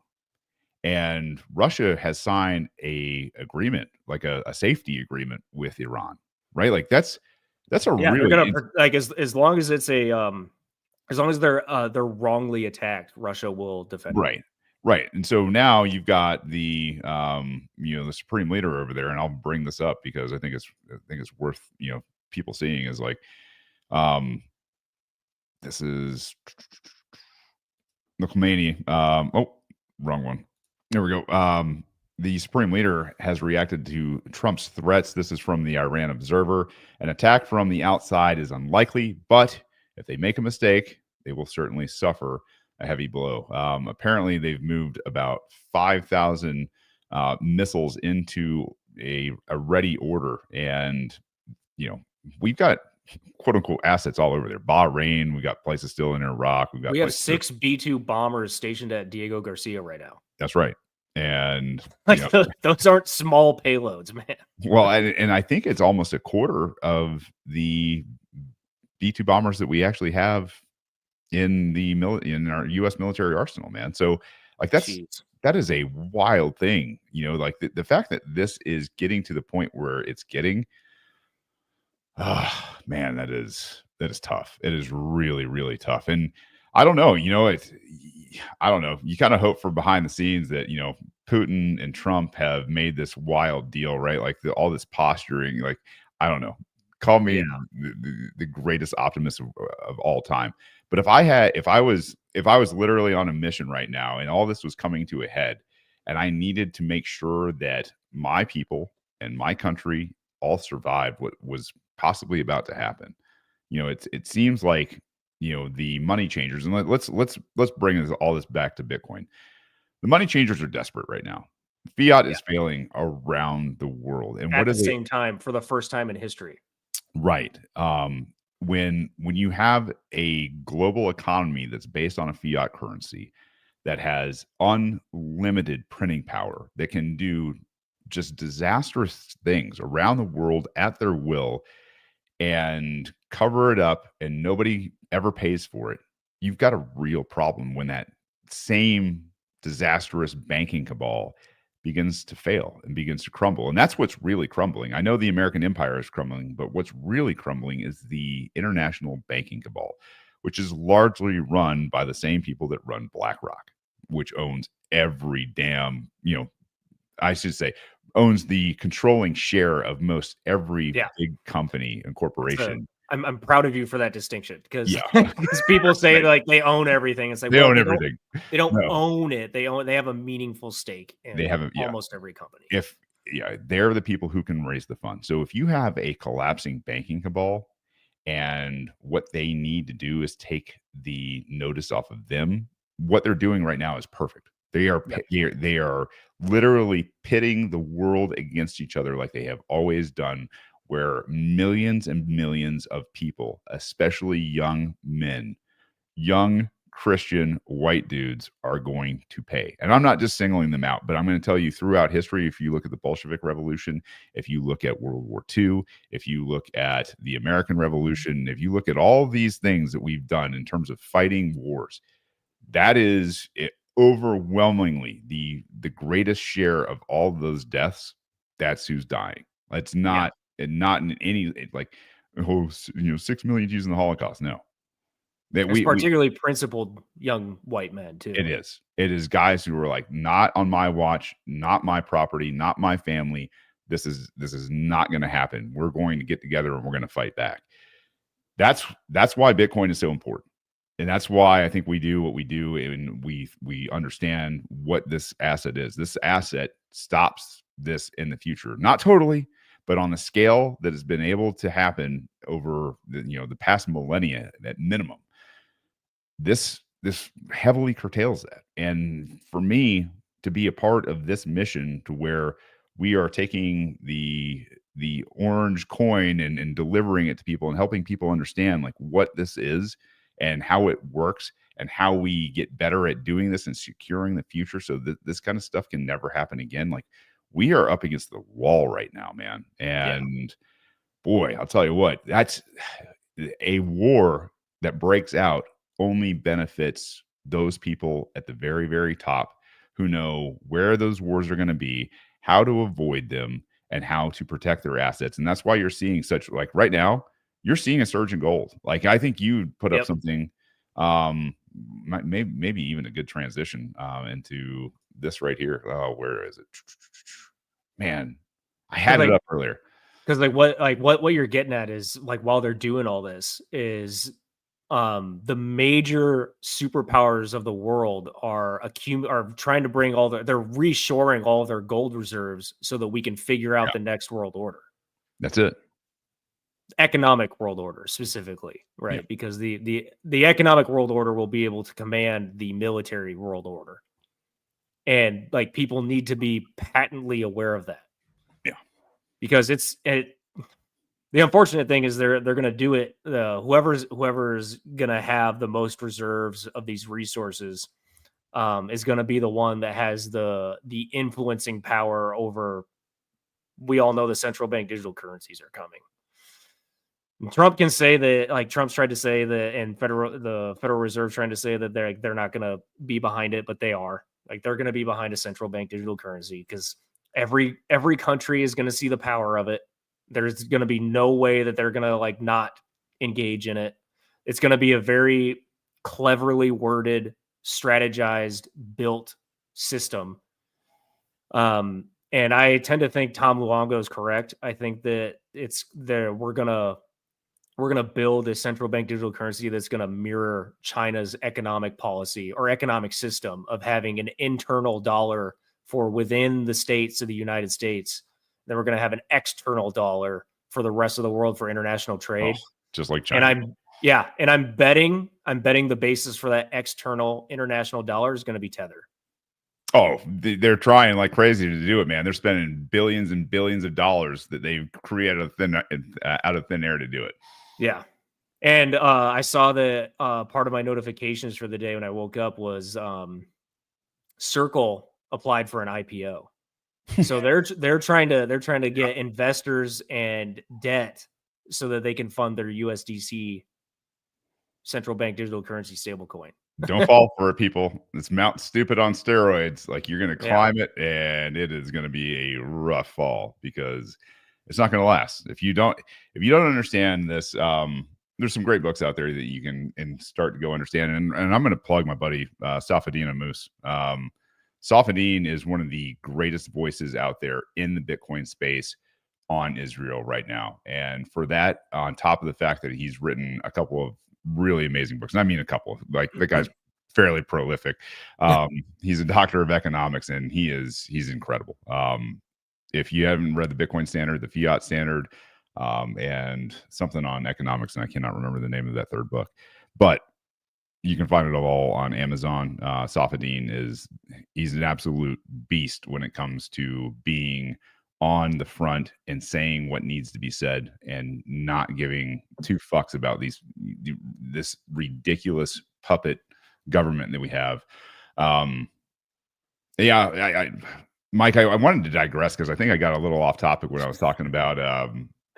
and Russia has signed a agreement, like a safety agreement with Iran, right? Like, that's a really, they're gonna, like, as long as it's as long as they're wrongly attacked, Russia will defend. Right. And so now you've got the the supreme leader over there, and I'll bring this up because I think it's worth people seeing, is like this is the Khomeini. Wrong one. There we go. The supreme leader has reacted to Trump's threats. This is from the Iran Observer. An attack from the outside is unlikely, but if they make a mistake, they will certainly suffer a heavy blow. Apparently, they've moved about 5,000 missiles into a ready order, and we've got quote unquote assets all over there. Bahrain, we got places still in Iraq. We have 6 B-2 bombers stationed at Diego Garcia right now. That's right, and those aren't small payloads, man. Well, and I think it's almost a quarter of the B-2 bombers that we actually have in our U.S. military arsenal, man. So like that is a wild thing, like the fact that this is getting to the point where it's getting, man, that is tough. It is really, really tough. And I don't know, I don't know. You kind of hope for behind the scenes that, Putin and Trump have made this wild deal, right? Like all this posturing, like, I don't know, call me the greatest optimist of all time. But if I was literally on a mission right now and all this was coming to a head and I needed to make sure that my people and my country all survived what was possibly about to happen, it seems like the money changers, and let's bring all this back to Bitcoin. The money changers are desperate right now. Fiat is failing around the world, and At what the are they? same time, for the first time in history. Right. When you have a global economy that's based on a fiat currency that has unlimited printing power, that can do just disastrous things around the world at their will and cover it up, and nobody ever pays for it, you've got a real problem when that same disastrous banking cabal begins to fail and begins to crumble. And that's what's really crumbling. I know the American empire is crumbling, but what's really crumbling is the international banking cabal, which is largely run by the same people that run BlackRock, which owns every damn, I should say, owns the controlling share of most every big company and corporation. I'm proud of you for that distinction, because Yeah. people say like they own everything. It's like, They well, own everything. They don't No. own it. They have a meaningful stake in almost every company. They're the people who can raise the funds. So if you have a collapsing banking cabal, and what they need to do is take the notice off of them, what they're doing right now is perfect. They are literally pitting the world against each other like they have always done, where millions and millions of people, especially young men, young Christian white dudes, are going to pay. And I'm not just singling them out, but I'm going to tell you, throughout history, if you look at the Bolshevik Revolution, if you look at World War II, if you look at the American Revolution, if you look at all these things that we've done in terms of fighting wars, that is overwhelmingly the greatest share of all of those deaths. That's who's dying. It's not in any like 6 million Jews in the Holocaust. No, It's particularly principled young white men too. It is guys who are like, not on my watch, not my property, not my family. This is not going to happen. We're going to get together and we're going to fight back. That's why Bitcoin is so important. And that's why I think we do what we do, and we understand what this asset is. This asset stops this in the future. Not totally, but on the scale that has been able to happen over the past millennia at minimum. This heavily curtails that. And for me to be a part of this mission, to where we are taking the orange coin and delivering it to people and helping people understand like what this is and how it works and how we get better at doing this and securing the future, so that this kind of stuff can never happen again. Like, we are up against the wall right now, man. And boy, I'll tell you what, that's a war that breaks out only benefits those people at the very, very top who know where those wars are going to be, how to avoid them, and how to protect their assets. And that's why you're seeing such, like right now, you're seeing a surge in gold. Like, I think you put up something, maybe even a good transition into this right here. Where is it? Man, I had it up earlier. Because what you're getting at is, like, while they're doing all this, is the major superpowers of the world are trying to bring they're reshoring all of their gold reserves so that we can figure out the next world order. That's it. Economic world order specifically, right? Because the economic world order will be able to command the military world order. And like, people need to be patently aware of that. Yeah. Because the unfortunate thing is they're going to do it. Whoever's going to have the most reserves of these resources is going to be the one that has the influencing power over. We all know the central bank digital currencies are coming. And Trump can say that, like Trump's tried to say that, and the Federal Reserve trying to say that they're not going to be behind it, but they are. Like, they're going to be behind a central bank digital currency, because every country is going to see the power of it. There's going to be no way that they're going to like not engage in it. It's going to be a very cleverly worded, strategized, built system. And I tend to think Tom Luongo is correct. I think that we're going to build a central bank digital currency that's going to mirror China's economic policy or economic system of having an internal dollar for within the states of the United States. Then we're going to have an external dollar for the rest of the world for international trade. Just like China. Yeah, and I'm betting the basis for that external international dollar is going to be Tether. Oh, they're trying like crazy to do it, man. They're spending billions and billions of dollars that they've created out of thin air to do it. Yeah. And I saw that part of my notifications for the day when I woke up was Circle applied for an IPO. So they're trying to get investors and debt so that they can fund their USDC central bank digital currency stablecoin. Don't fall for it, people. It's Mount Stupid on steroids. Like, you're going to climb it, and it is going to be a rough fall because it's not going to last. If you don't understand this, there's some great books out there that you can start to go understand. And I'm going to plug my buddy Safadine Moose. Safadine is one of the greatest voices out there in the Bitcoin space on Israel right now. And for that, on top of the fact that he's written a couple of really amazing books, and I mean a couple, like the guy's fairly prolific. He's a doctor of economics, and he's incredible. If you haven't read the Bitcoin Standard, the Fiat Standard, and something on economics, and I cannot remember the name of that third book, but you can find it all on Amazon. Safadine he's an absolute beast when it comes to being on the front and saying what needs to be said and not giving two fucks about this ridiculous puppet government that we have. Mike, I wanted to digress because I think I got a little off topic when I was talking about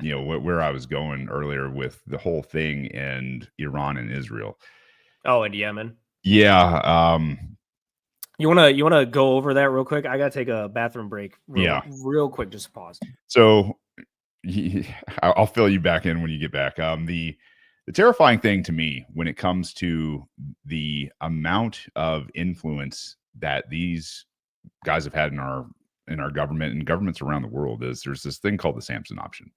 where I was going earlier with the whole thing and Iran and Israel. Oh, and Yemen. Yeah. You wanna go over that real quick? I gotta take a bathroom break. Real quick, just pause. So I'll fill you back in when you get back. The terrifying thing to me when it comes to the amount of influence that these guys have had in our government and governments around the world is there's this thing called the Samson option.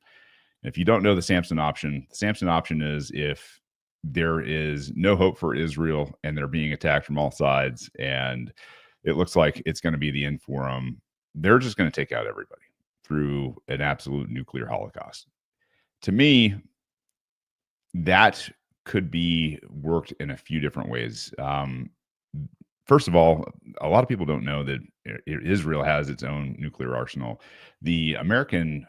And if you don't know the Samson option is if there is no hope for Israel and they're being attacked from all sides and it looks like it's going to be the end for them, they're just going to take out everybody through an absolute nuclear holocaust. To me, that could be worked in a few different ways. First of all, a lot of people don't know that Israel has its own nuclear arsenal. The American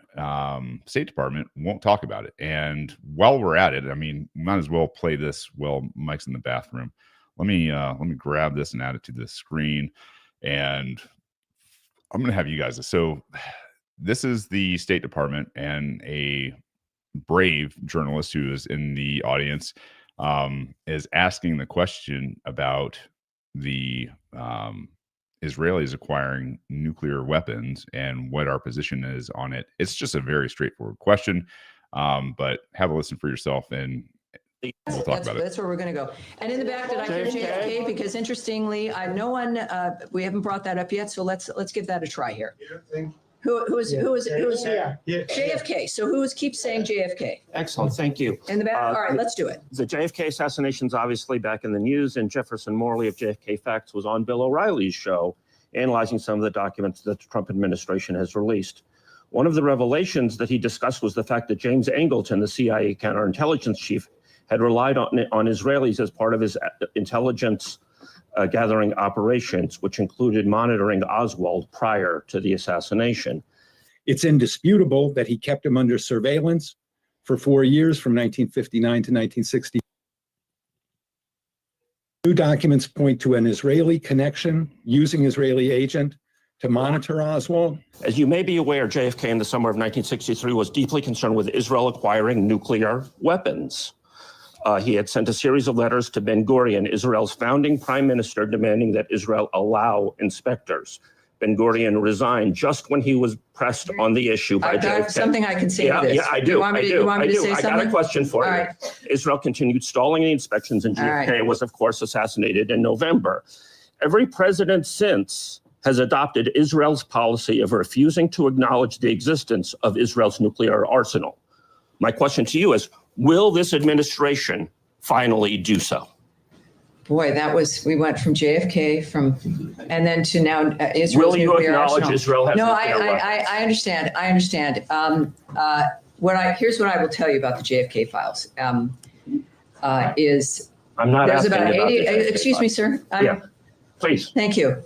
State Department won't talk about it. And while we're at it, I mean, might as well play this while Mike's in the bathroom. Let me grab this and add it to the screen. And I'm going to have you guys. So this is the State Department, and a brave journalist who is in the audience is asking the question about the Israelis acquiring nuclear weapons and what our position is on it. It's just a very straightforward question, but have a listen for yourself, and we'll talk about it. That's where we're going to go. And in the back, did I hear JFK? Because interestingly, we haven't brought that up yet, so let's give that a try here. Who is JFK? So keeps saying JFK? Excellent, thank you. In the back? All right, let's do it. The JFK assassination's obviously back in the news, and Jefferson Morley of JFK Facts was on Bill O'Reilly's show, analyzing some of the documents that the Trump administration has released. One of the revelations that he discussed was the fact that James Angleton, the CIA counterintelligence chief, had relied on Israelis as part of his intelligence gathering operations, which included monitoring Oswald prior to the assassination. It's indisputable that he kept him under surveillance for 4 years, from 1959 to 1960. New documents point to an Israeli connection using Israeli agent to monitor Oswald. As you may be aware, JFK in the summer of 1963 was deeply concerned with Israel acquiring nuclear weapons. He had sent a series of letters to Ben-Gurion, Israel's founding prime minister, demanding that Israel allow inspectors. Ben-Gurion resigned just when he was pressed on the issue by JFK. I got something I can say to this. Yeah, I do. You want me to say something? I got a question for you. All right. Israel continued stalling the inspections, and JFK was, of course, assassinated in November. Every president since has adopted Israel's policy of refusing to acknowledge the existence of Israel's nuclear arsenal. My question to you is, will this administration finally do so? Boy, we went from JFK and then to now Israel's will you nuclear acknowledge arsenal. Israel has nuclear weapons? I understand. Here's what I will tell you about the JFK files. is I'm not there's asking about about 80, the JFK excuse me, files. sir. Yeah, please. Thank you.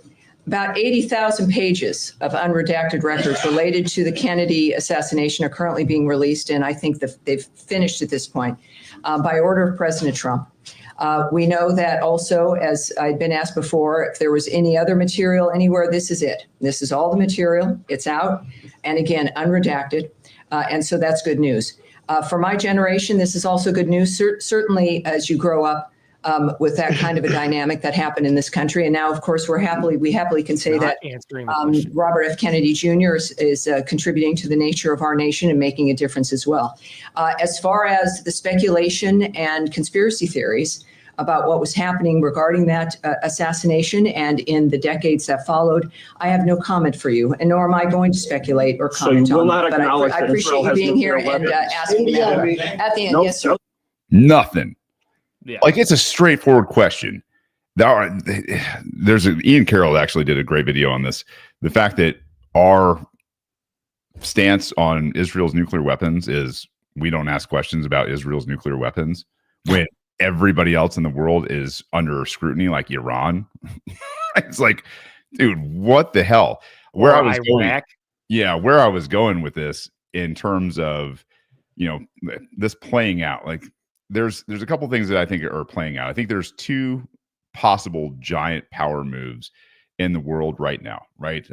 About 80,000 pages of unredacted records related to the Kennedy assassination are currently being released, and I think that they've finished at this point by order of President Trump. We know that also, as I'd been asked before, if there was any other material anywhere, this is it. This is all the material. It's out, and again, unredacted, and so that's good news. For my generation, this is also good news. Certainly, as you grow up with that kind of a dynamic that happened in this country, and now, of course, we happily can say that Robert F. Kennedy Jr. is contributing to the nature of our nation and making a difference as well. As far as the speculation and conspiracy theories about what was happening regarding that assassination and in the decades that followed, I have no comment for you, and nor am I going to speculate or comment So you will on not it. But acknowledge I that appreciate Israel you has being here nuclear and weapons? asking that. At the end, Nope. yes, sir. Nothing. Yeah. Like, it's a straightforward question. Ian Carroll actually did a great video on this. The fact that our stance on Israel's nuclear weapons is we don't ask questions about Israel's nuclear weapons when everybody else in the world is under scrutiny, like Iran. It's like, dude, what the hell? Where I was going with this in terms of, this playing out, like there's a couple things that I think are playing out. I think there's two possible giant power moves in the world right now, right?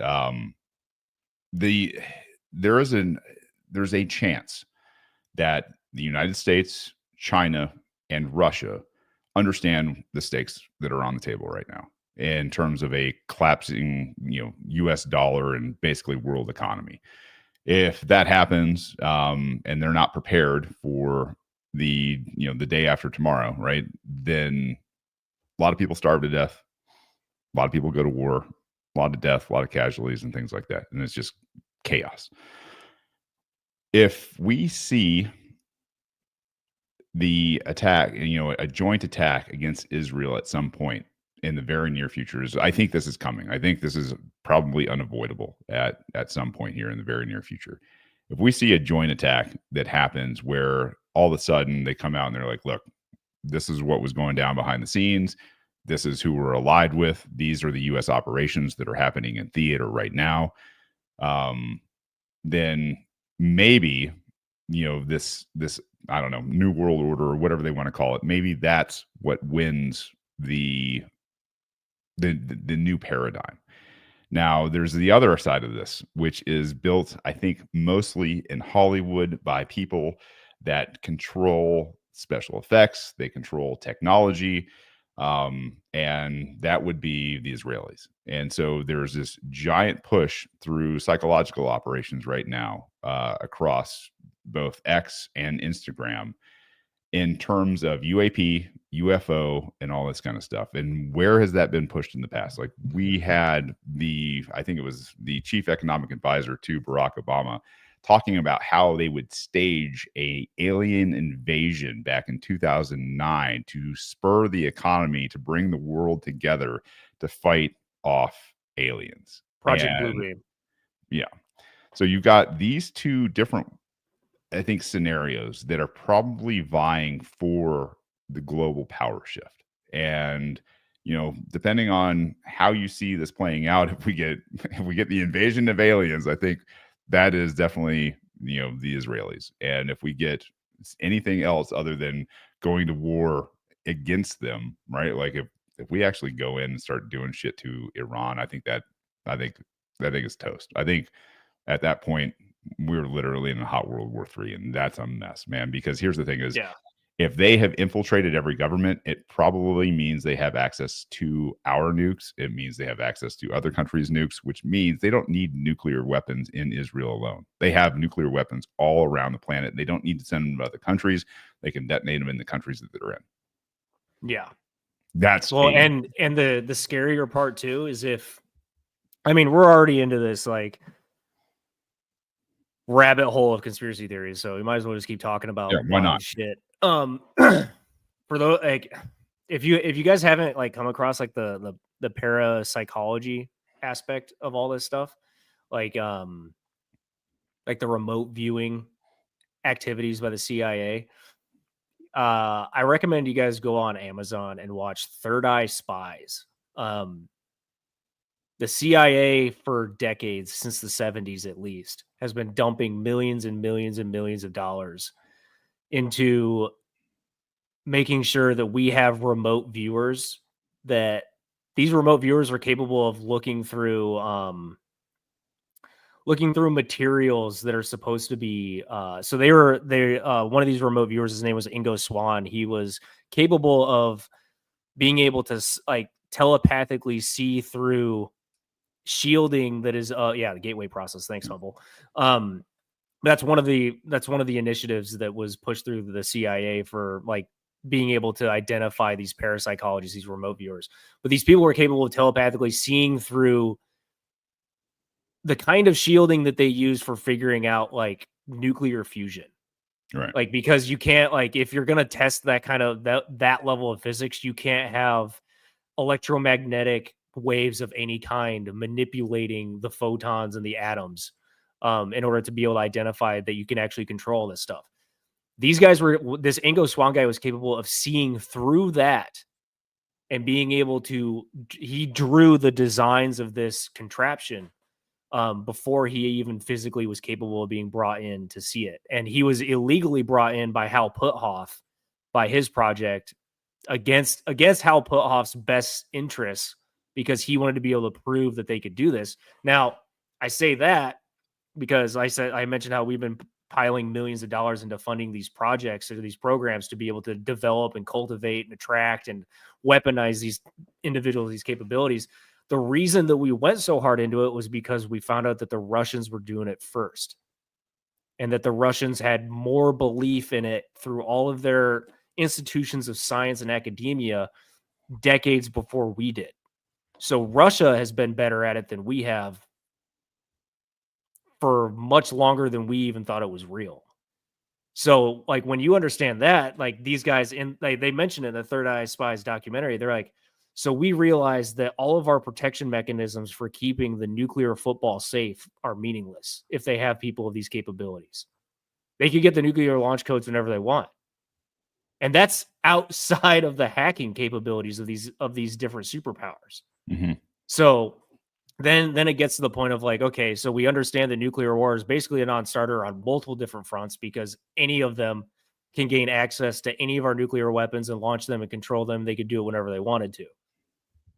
There's a chance that the United States, China, and Russia understand the stakes that are on the table right now in terms of a collapsing, U.S. dollar and basically world economy. If that happens, and they're not prepared for the day after tomorrow, right? Then a lot of people starve to death. A lot of people go to war. A lot of death, a lot of casualties, and things like that. And it's just chaos. If we see the attack, a joint attack against Israel at some point in the very near future, I think this is coming. I think this is probably unavoidable at some point here in the very near future. If we see a joint attack that happens where all of a sudden they come out and they're like, look, this is what was going down behind the scenes. This is who we're allied with. These are the U.S. operations that are happening in theater right now. Then maybe, this I don't know, new world order or whatever they want to call it. Maybe that's what wins the new paradigm. Now, there's the other side of this, which is built, I think, mostly in Hollywood by people that control special effects. They control technology. And that would be the Israelis. And so there's this giant push through psychological operations right now across both X and Instagram in terms of UAP, UFO, and all this kind of stuff. And where has that been pushed in the past? Like, we had I think it was the chief economic advisor to Barack Obama talking about how they would stage a alien invasion back in 2009 to spur the economy, to bring the world together to fight off aliens. Project Bluebeam. Yeah. So you've got these two different, I think, scenarios that are probably vying for the global power shift. And, depending on how you see this playing out, if we get the invasion of aliens, I think that is definitely, the Israelis. And if we get anything else other than going to war against them, right? Like if we actually go in and start doing shit to Iran, I think it's toast. I think at that point we're literally in a hot World War III, and that's a mess, man. Because here's the thing: is if they have infiltrated every government, it probably means they have access to our nukes. It means they have access to other countries' nukes, which means they don't need nuclear weapons in Israel alone. They have nuclear weapons all around the planet. They don't need to send them to other countries. They can detonate them in the countries that they're in. Yeah. That's and the scarier part too is we're already into this like rabbit hole of conspiracy theories, so we might as well just keep talking about why not shit. For those, like, if you guys haven't like come across like the parapsychology aspect of all this stuff, like the remote viewing activities by the CIA, I recommend you guys go on Amazon and watch Third Eye Spies. The CIA for decades, since the 70s at least, has been dumping millions and millions and millions of dollars into making sure that we have remote viewers, that these remote viewers are capable of looking through materials that are supposed to be so they one of these remote viewers, his name was Ingo Swann. He was capable of being able to like telepathically see through shielding that is the gateway process. Thanks, Humble. That's one of the initiatives that was pushed through the CIA for like being able to identify these parapsychologists, these remote viewers. But these people were capable of telepathically seeing through the kind of shielding that they use for figuring out like nuclear fusion. Right. Like, because you can't, like, if you're going to test that kind of that level of physics, you can't have electromagnetic waves of any kind manipulating the photons and the atoms in order to be able to identify that you can actually control this stuff. This Ingo Swann guy was capable of seeing through that and being able to, he drew the designs of this contraption before he even physically was capable of being brought in to see it. And he was illegally brought in by Hal Puthoff by his project against Hal Puthoff's best interests, because he wanted to be able to prove that they could do this. Now, I say that because I mentioned how we've been piling millions of dollars into funding these projects or these programs to be able to develop and cultivate and attract and weaponize these individuals, these capabilities. The reason that we went so hard into it was because we found out that the Russians were doing it first, and that the Russians had more belief in it through all of their institutions of science and academia decades before we did. So Russia has been better at it than we have for much longer than we even thought it was real. So like, when you understand that, like these guys they mentioned in the Third Eye Spies documentary, they're like, so we realized that all of our protection mechanisms for keeping the nuclear football safe are meaningless if they have people of these capabilities. They could get the nuclear launch codes whenever they want. And that's outside of the hacking capabilities of these different superpowers. Mm-hmm. So then it gets to the point of like, okay, so we understand that nuclear war is basically a non-starter on multiple different fronts, because any of them can gain access to any of our nuclear weapons and launch them and control them. They could do it whenever they wanted to.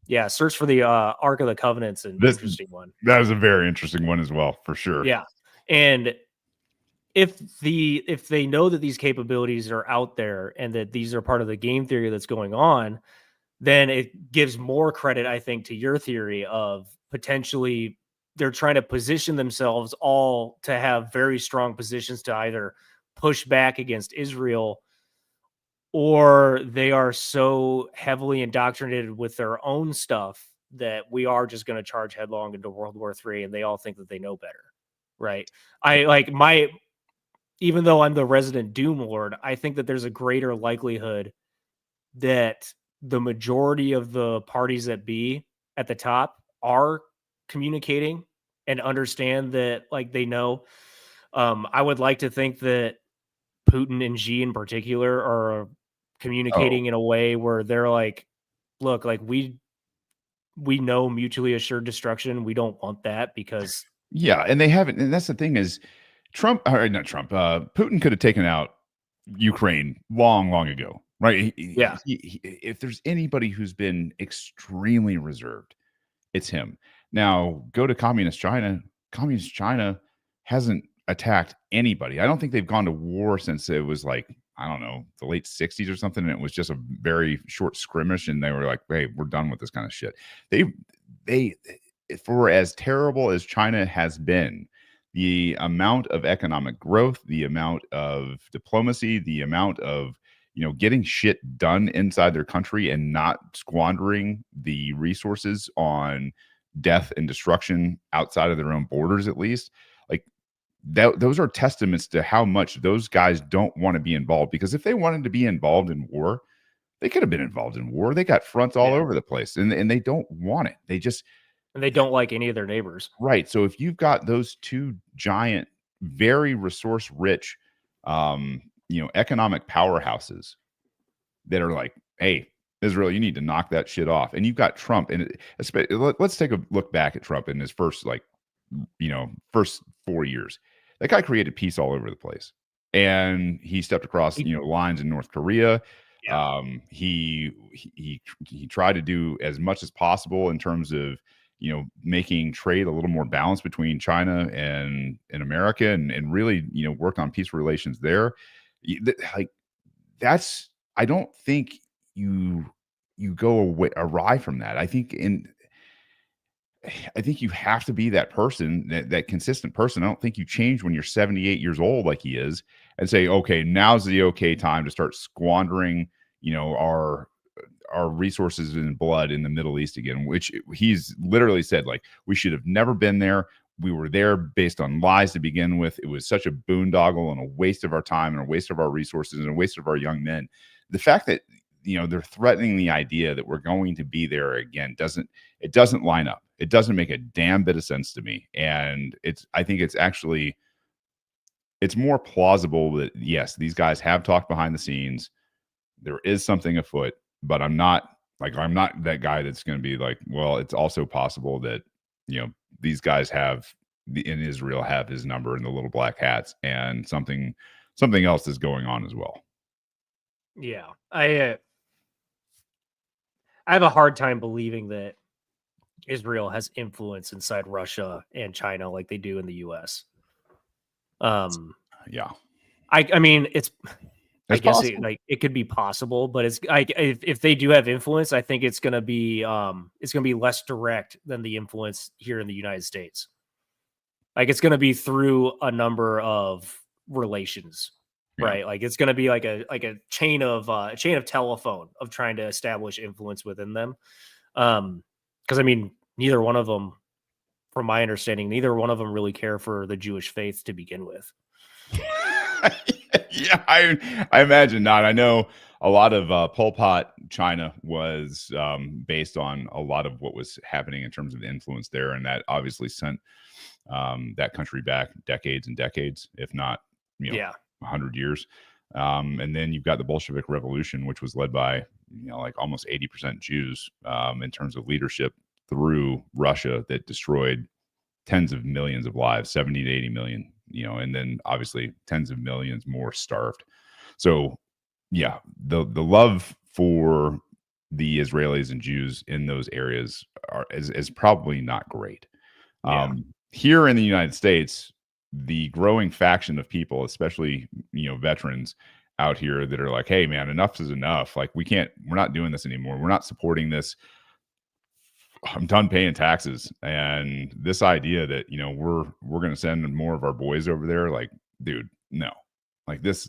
Yeah, search for the Ark of the Covenant's an interesting one. That is a very interesting one as well, for sure. Yeah. And if they know that these capabilities are out there and that these are part of the game theory that's going on, then it gives more credit, I think, to your theory of potentially they're trying to position themselves all to have very strong positions to either push back against Israel, or they are so heavily indoctrinated with their own stuff that we are just going to charge headlong into World War III, and they all think that they know better. Right. Even though I'm the resident doom lord, I think that there's a greater likelihood that the majority of the parties that be at the top are communicating and understand that, like, they know. I would like to think that Putin and Xi in particular are communicating in a way where they're like, look, like we know mutually assured destruction. We don't want that, because and they haven't. And that's the thing is, Putin could have taken out Ukraine long ago, right? If there's anybody who's been extremely reserved, it's him. Now go to communist China. Communist China hasn't attacked anybody. I don't think they've gone to war since it was like, I don't know, the late 60s or something. And it was just a very short skirmish. And they were like, hey, we're done with this kind of shit. They for as terrible as China has been, the amount of economic growth, the amount of diplomacy, the amount of, getting shit done inside their country and not squandering the resources on death and destruction outside of their own borders, at least, like those are testaments to how much those guys don't want to be involved. Because if they wanted to be involved in war, they could have been involved in war. They got fronts all over the place, and they don't want it. And they don't like any of their neighbors. Right. So if you've got those two giant, very resource rich, economic powerhouses that are like, hey, Israel, you need to knock that shit off. And you've got Trump, and let's take a look back at Trump in his first first 4 years. That guy created peace all over the place, and he stepped across lines in North Korea. Yeah. He tried to do as much as possible in terms of making trade a little more balanced between China and America, and really work on peaceful relations there. Like that's, I don't think you go awry from that. I think you have to be that person, that consistent person. I don't think you change when you're 78 years old like he is and say, okay, now's the okay time to start squandering, our resources and blood in the Middle East again, which he's literally said, like, we should have never been there. We were there based on lies to begin with. It was such a boondoggle and a waste of our time and a waste of our resources and a waste of our young men. The fact that, they're threatening the idea that we're going to be there again doesn't line up. It doesn't make a damn bit of sense to me. And I think it's more plausible that, yes, these guys have talked behind the scenes. There is something afoot, but I'm not that guy that's going to be like, well, it's also possible that, these guys in Israel have his number in the little black hats, and something else is going on as well. Yeah. I have a hard time believing that Israel has influence inside Russia and China like they do in the US. Yeah. I mean, I guess it could be possible, but if they do have influence, I think it's going to be less direct than the influence here in the United States. Like, it's going to be through a number of relations, right? Like, it's going to be like a chain of telephone of trying to establish influence within them. Because I mean, neither one of them, from my understanding, really care for the Jewish faith to begin with. Yeah, I imagine not. I know a lot of Pol Pot China was based on a lot of what was happening in terms of influence there, and that obviously sent that country back decades and decades, if not 100 years. And then you've got the Bolshevik Revolution, which was led by like almost 80% Jews in terms of leadership through Russia, that destroyed tens of millions of lives, 70 to 80 million. And then obviously tens of millions more starved. So yeah, the love for the Israelis and Jews in those areas is probably not great. Here in the United States, the growing faction of people, especially, veterans out here that are like, hey man, enough is enough. Like, we're not doing this anymore. We're not supporting this. I'm done paying taxes. And this idea that, we're going to send more of our boys over there, like, dude, no, like this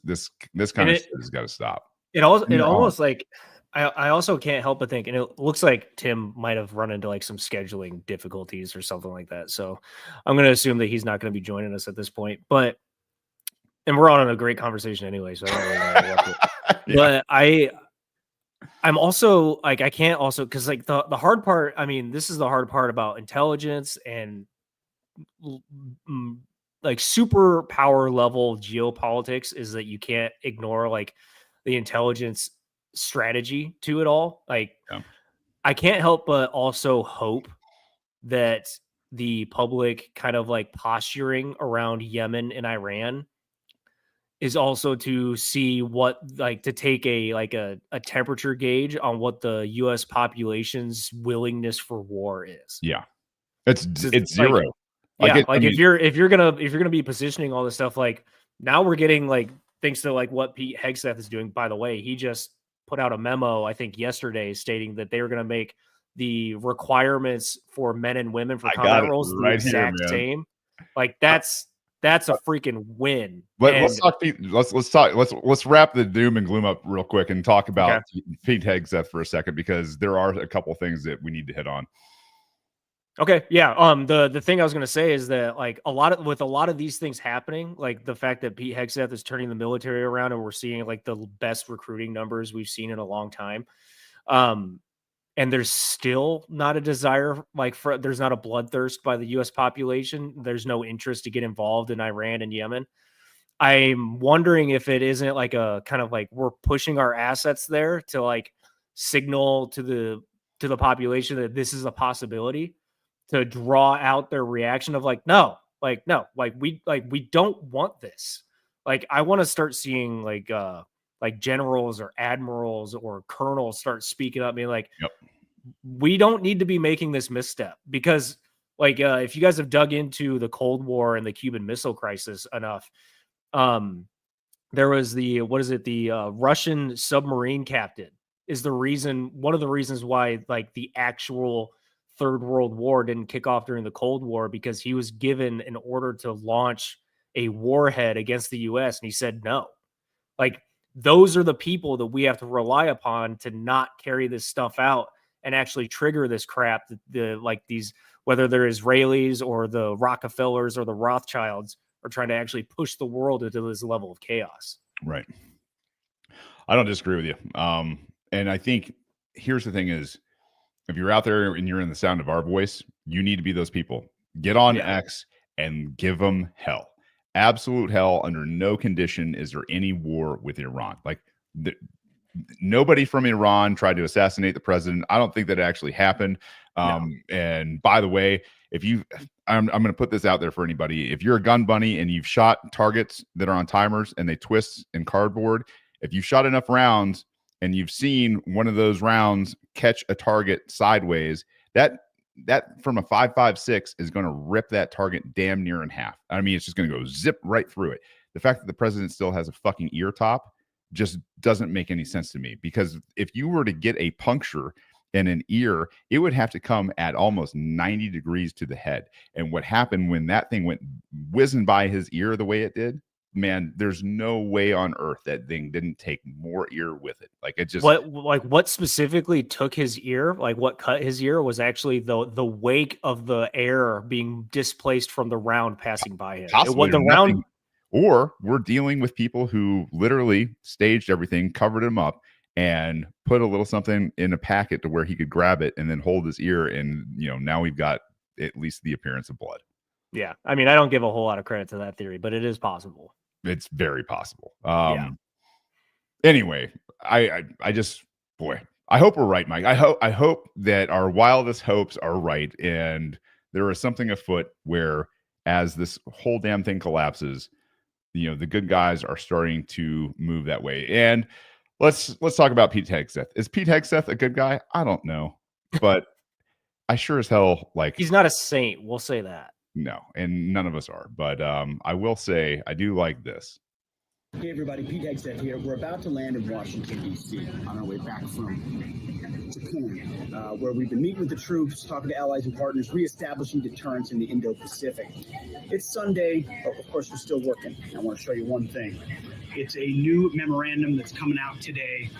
kind of shit has got to stop. It almost like, I also can't help but think, and it looks like Tim might have run into like some scheduling difficulties or something like that. So I'm going to assume that he's not going to be joining us at this point, and we're on a great conversation anyway. So I don't really know what to, but I'm also like, I can't also, because like the hard part, I mean, this is the hard part about intelligence and like super power level geopolitics, is that you can't ignore like the intelligence strategy to it all. Like, I can't help but also hope that the public kind of like posturing around Yemen and Iran is also to see what, like, to take a temperature gauge on what the U.S. population's willingness for war is. Yeah, it's zero. If you're gonna be positioning all this stuff, like, now we're getting, like, thanks to like what Pete Hegseth is doing. By the way, he just put out a memo, I think yesterday, stating that they were going to make the requirements for men and women for combat roles the exact same. Like, that's a freaking win. Let's wrap the doom and gloom up real quick and talk about Pete Hegseth for a second, because there are a couple things that we need to hit on. Okay. Yeah. The thing I was going to say is that, like, with a lot of these things happening, like the fact that Pete Hegseth is turning the military around and we're seeing like the best recruiting numbers we've seen in a long time. And there's still not a desire, there's not a bloodthirst by the U.S. population. There's no interest to get involved in Iran and Yemen. I'm wondering if it isn't like a kind of like we're pushing our assets there to like signal to the population that this is a possibility, to draw out their reaction of like, no, like we don't want this. Like I want to start seeing like generals or admirals or colonels start speaking up, being like, Yep. we don't need to be making this misstep, because like if you guys have dug into the Cold War and the Cuban Missile Crisis enough, there was the Russian submarine captain is one of the reasons why like the actual Third World War didn't kick off during the Cold War, because he was given an order to launch a warhead against the US and he said no. Like those are the people that we have to rely upon to not carry this stuff out and actually trigger this crap. Like these, whether they're Israelis or the Rockefellers or the Rothschilds, are trying to actually push the world into this level of chaos. Right. I don't disagree with you. And I think here's the thing is, if you're out there and you're in the sound of our voice, you need to be those people. Get on X and give them hell. Absolute hell. Under no condition is there any war with Iran. Like nobody from Iran tried to assassinate the president. I don't think that actually happened. And by the way, I'm going to put this out there for anybody. If you're a gun bunny and you've shot targets that are on timers and they twist in cardboard, if you've shot enough rounds and you've seen one of those rounds catch a target sideways, that from a 5.56 is going to rip that target damn near in half. I mean, it's just going to go zip right through it. The fact that the president still has a fucking ear top just doesn't make any sense to me, because if you were to get a puncture in an ear, it would have to come at almost 90 degrees to the head. And what happened when that thing went whizzing by his ear the way it did, man, there's no way on earth that thing didn't take more ear with it. Like it just what specifically took his ear, like what cut his ear, was actually the wake of the air being displaced from the round passing by him. Possibly the round, or we're dealing with people who literally staged everything, covered him up, and put a little something in a packet to where he could grab it and then hold his ear. And now we've got at least the appearance of blood. Yeah, I mean, I don't give a whole lot of credit to that theory, but it is possible. It's very possible. Anyway, I just, boy, I hope we're right, Mike. I hope that our wildest hopes are right, and there is something afoot where, as this whole damn thing collapses, the good guys are starting to move that way. And let's talk about Pete Hegseth. Is Pete Hegseth a good guy? I don't know, but I sure as hell like he's not a saint. We'll say that. No, and none of us are. But I will say I do like this. Hey everybody, Pete Hegseth here. We're about to land in Washington, D.C. on our way back from Japan, where we've been meeting with the troops, talking to allies and partners, reestablishing deterrence in the Indo-Pacific. It's Sunday, but of course we're still working. I want to show you one thing. It's a new memorandum that's coming out today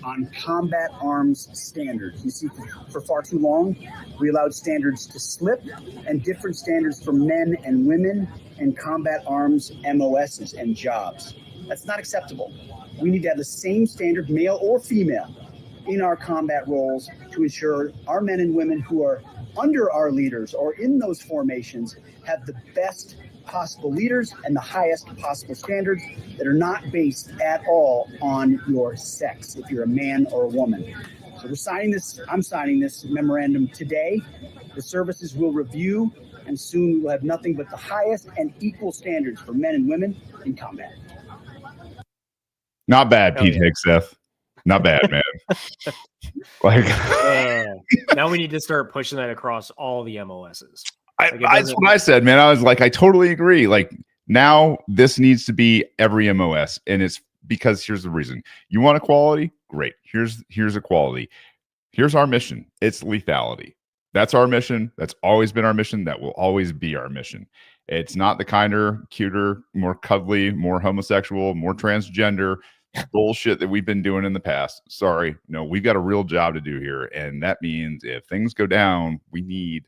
on combat arms standards. You see, for far too long, we allowed standards to slip, and different standards for men and women and combat arms MOSs and jobs. That's not acceptable. We need to have the same standard, male or female, in our combat roles to ensure our men and women who are under our leaders or in those formations have the best possible leaders and the highest possible standards that are not based at all on your sex, if you're a man or a woman. So we're signing this, I'm signing this memorandum today. The services will review, and soon we will have nothing but the highest and equal standards for men and women in combat. Not bad, Pete Hegseth. Not bad, man. Like now we need to start pushing that across all the MOSs. That's what I said, man. I was like, I totally agree. Like now this needs to be every MOS. And it's because here's the reason. You want equality? Great. Here's equality. Here's our mission. It's lethality. That's our mission. That's always been our mission. That will always be our mission. It's not the kinder, cuter, more cuddly, more homosexual, more transgender bullshit that we've been doing in the past. Sorry. No, we've got a real job to do here. And that means if things go down, we need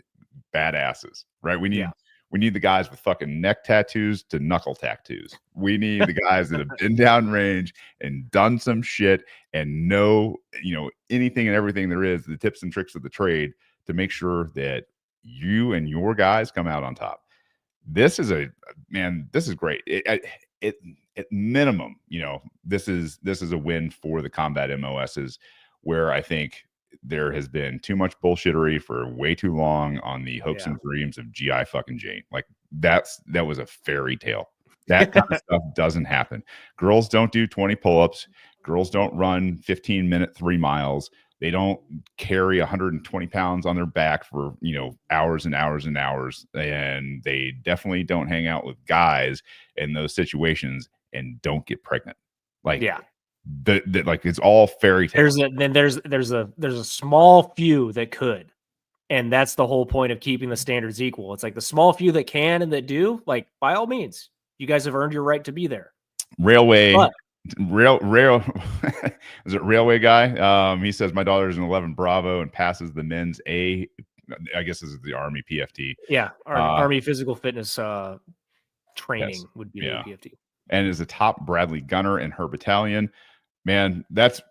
badasses, right? We need the guys with fucking neck tattoos to knuckle tattoos. We need the guys that have been downrange and done some shit and know, anything and everything there is, the tips and tricks of the trade to make sure that you and your guys come out on top. This is great. at minimum, this is a win for the combat MOSs, where I think there has been too much bullshittery for way too long on the hopes and dreams of GI fucking Jane. Like that was a fairy tale. That kind of stuff doesn't happen. Girls don't do 20 pull-ups. Girls don't run 15-minute 3 miles. They don't carry 120 pounds on their back for, hours and hours and hours. And they definitely don't hang out with guys in those situations and don't get pregnant. Like, like it's all fairy tale. There's a small few that could. And that's the whole point of keeping the standards equal. It's like the small few that can and that do, like, by all means, you guys have earned your right to be there. Railway is it Railway Guy? He says my daughter is an 11 Bravo and passes the men's I guess this is the Army PFT. Yeah, Army physical fitness training would be the PFT. And is a top Bradley gunner in her battalion. Man, that's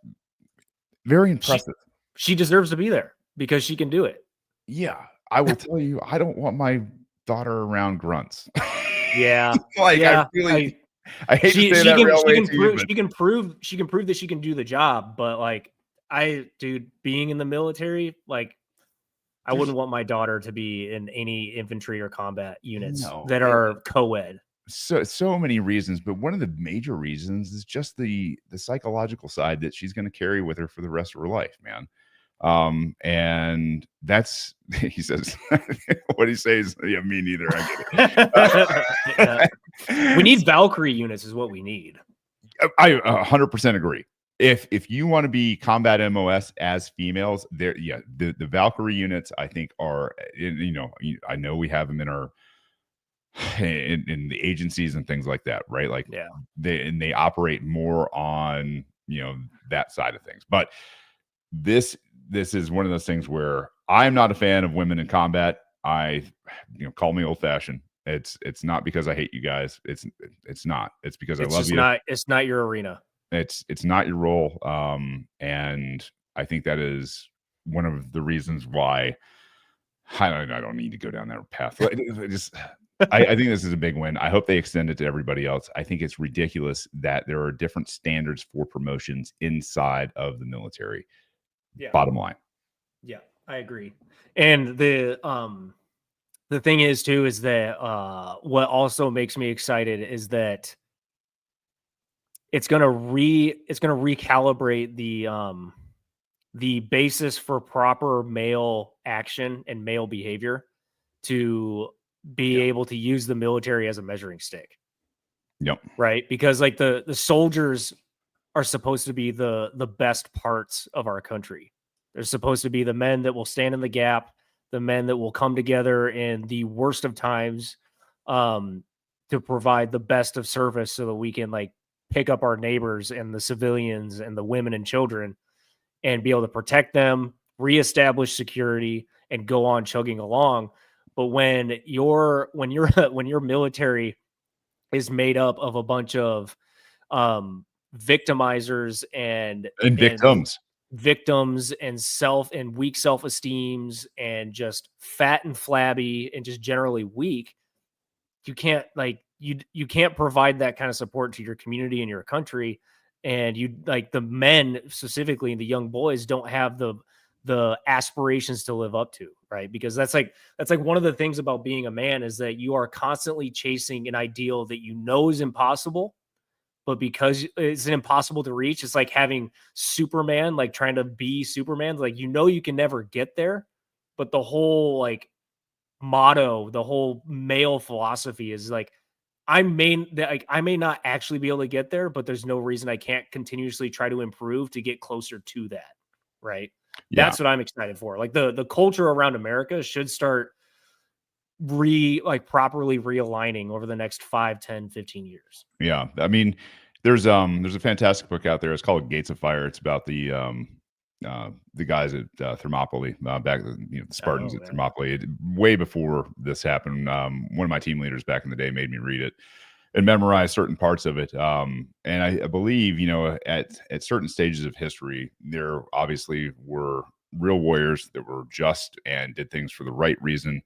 very impressive. She deserves to be there because she can do it. Yeah, I will tell you, I don't want my daughter around grunts. Yeah, I hate to say that Railway to you, but she can prove that she can do the job, but like being in the military, like I wouldn't want my daughter to be in any infantry or combat units that are co-ed. So many reasons, but one of the major reasons is just the psychological side that she's going to carry with her for the rest of her life, man. And that's, he says, what he says, me neither. I get it. We need Valkyrie units is what we need. I 100% agree. If you want to be combat MOS as females, the Valkyrie units, I think are, I know we have them in our, in the agencies and things like that, right? Like they operate more on, that side of things. But this is one of those things where I'm not a fan of women in combat. Call me old fashioned. It's not because I hate you guys. It's not. It's because I love you. It's not your arena. It's not your role. And I think that is one of the reasons why I don't need to go down that path. I think this is a big win. I hope they extend it to everybody else. I think it's ridiculous that there are different standards for promotions inside of the military. Yeah. Bottom line. Yeah, I agree. And the thing is too is that what also makes me excited is that it's gonna recalibrate the basis for proper male action and male behavior to be able to use the military as a measuring stick. Yep. Right. Because like the soldiers are supposed to be the best parts of our country. They're supposed to be the men that will stand in the gap, the men that will come together in the worst of times to provide the best of service so that we can like pick up our neighbors and the civilians and the women and children and be able to protect them, reestablish security, and go on chugging along. But when your military is made up of a bunch of victimizers and victims and weak self-esteems and just fat and flabby and just generally weak, you can't you can't provide that kind of support to your community and your country. And you like the men specifically, the young boys don't have the aspirations to live up to, right? Because that's like one of the things about being a man is that you are constantly chasing an ideal that you know is impossible, but because it's impossible to reach, it's like having Superman, like trying to be Superman. Like, you can never get there, but the whole like motto, the whole male philosophy is like, I may not actually be able to get there, but there's no reason I can't continuously try to improve to get closer to that. Right. Yeah. That's what I'm excited for. Like the culture around America should start properly realigning over the next 5, 10, 15 years. Yeah. I mean, there's a fantastic book out there. It's called Gates of Fire. It's about the guys at Thermopylae, back, the Spartans at Thermopylae, way before this happened. One of my team leaders back in the day made me read it and memorize certain parts of it. And I believe, at certain stages of history, there obviously were real warriors that were just and did things for the right reason.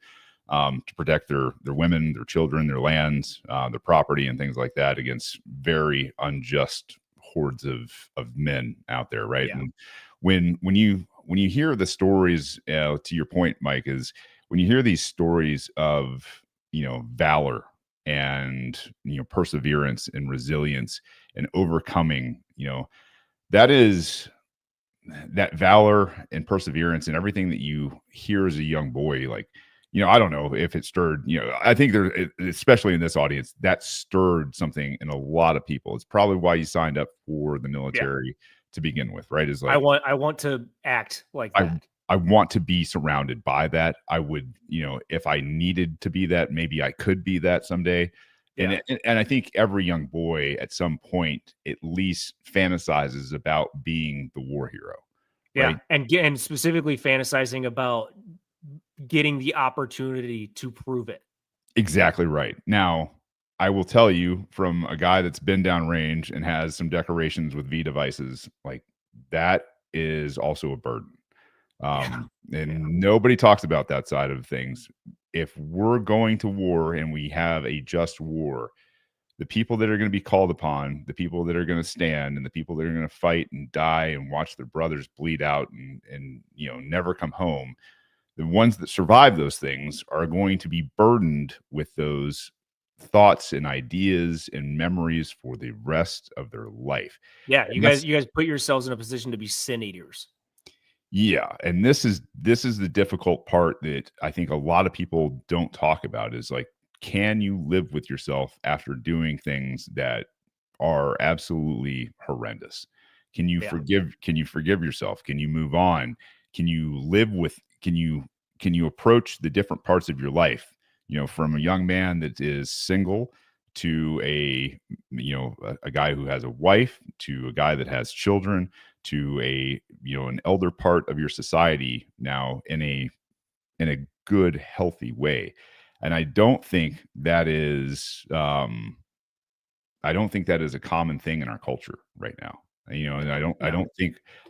to protect their women, their children, their lands, their property, and things like that against very unjust hordes of men out there, right? Yeah. And when you hear the stories, to your point, Mike, is when you hear these stories of valor and perseverance and resilience and overcoming, that valor and perseverance and everything that you hear as a young boy, like, I don't know if it stirred, I think especially in this audience, that stirred something in a lot of people. It's probably why you signed up for the military to begin with, right? Is like, I want to act like that. I want to be surrounded by that. I would, if I needed to be that, maybe I could be that someday. Yeah. And I think every young boy at some point at least fantasizes about being the war hero. Right? Yeah. And specifically fantasizing about getting the opportunity to prove it. Exactly right. Now, I will tell you, from a guy that's been downrange and has some decorations with V devices, like, that is also a burden. Nobody talks about that side of things. If we're going to war and we have a just war, the people that are going to be called upon, the people that are going to stand, and the people that are going to fight and die and watch their brothers bleed out and never come home, the ones that survive those things are going to be burdened with those thoughts and ideas and memories for the rest of their life. Yeah, And you guys put yourselves in a position to be sin eaters. Yeah, and this is the difficult part that I think a lot of people don't talk about, is like, can you live with yourself after doing things that are absolutely horrendous? Can you forgive yourself? Can you move on? Can you live with can you approach the different parts of your life, from a young man that is single to a guy who has a wife, to a guy that has children, to an elder part of your society now in a good, healthy way. And I don't think that is a common thing in our culture right now. And I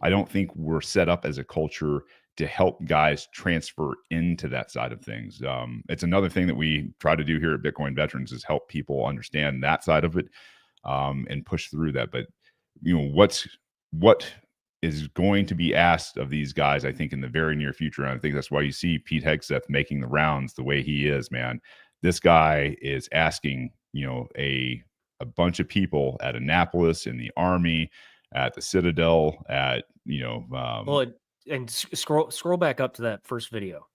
don't think we're set up as a culture to help guys transfer into that side of things. It's another thing that we try to do here at Bitcoin Veterans, is help people understand that side of it, and push through that. But what is going to be asked of these guys, I think, in the very near future, and I think that's why you see Pete Hegseth making the rounds the way he is, man. This guy is asking, a bunch of people at Annapolis, in the Army, at the Citadel, at and scroll back up to that first video.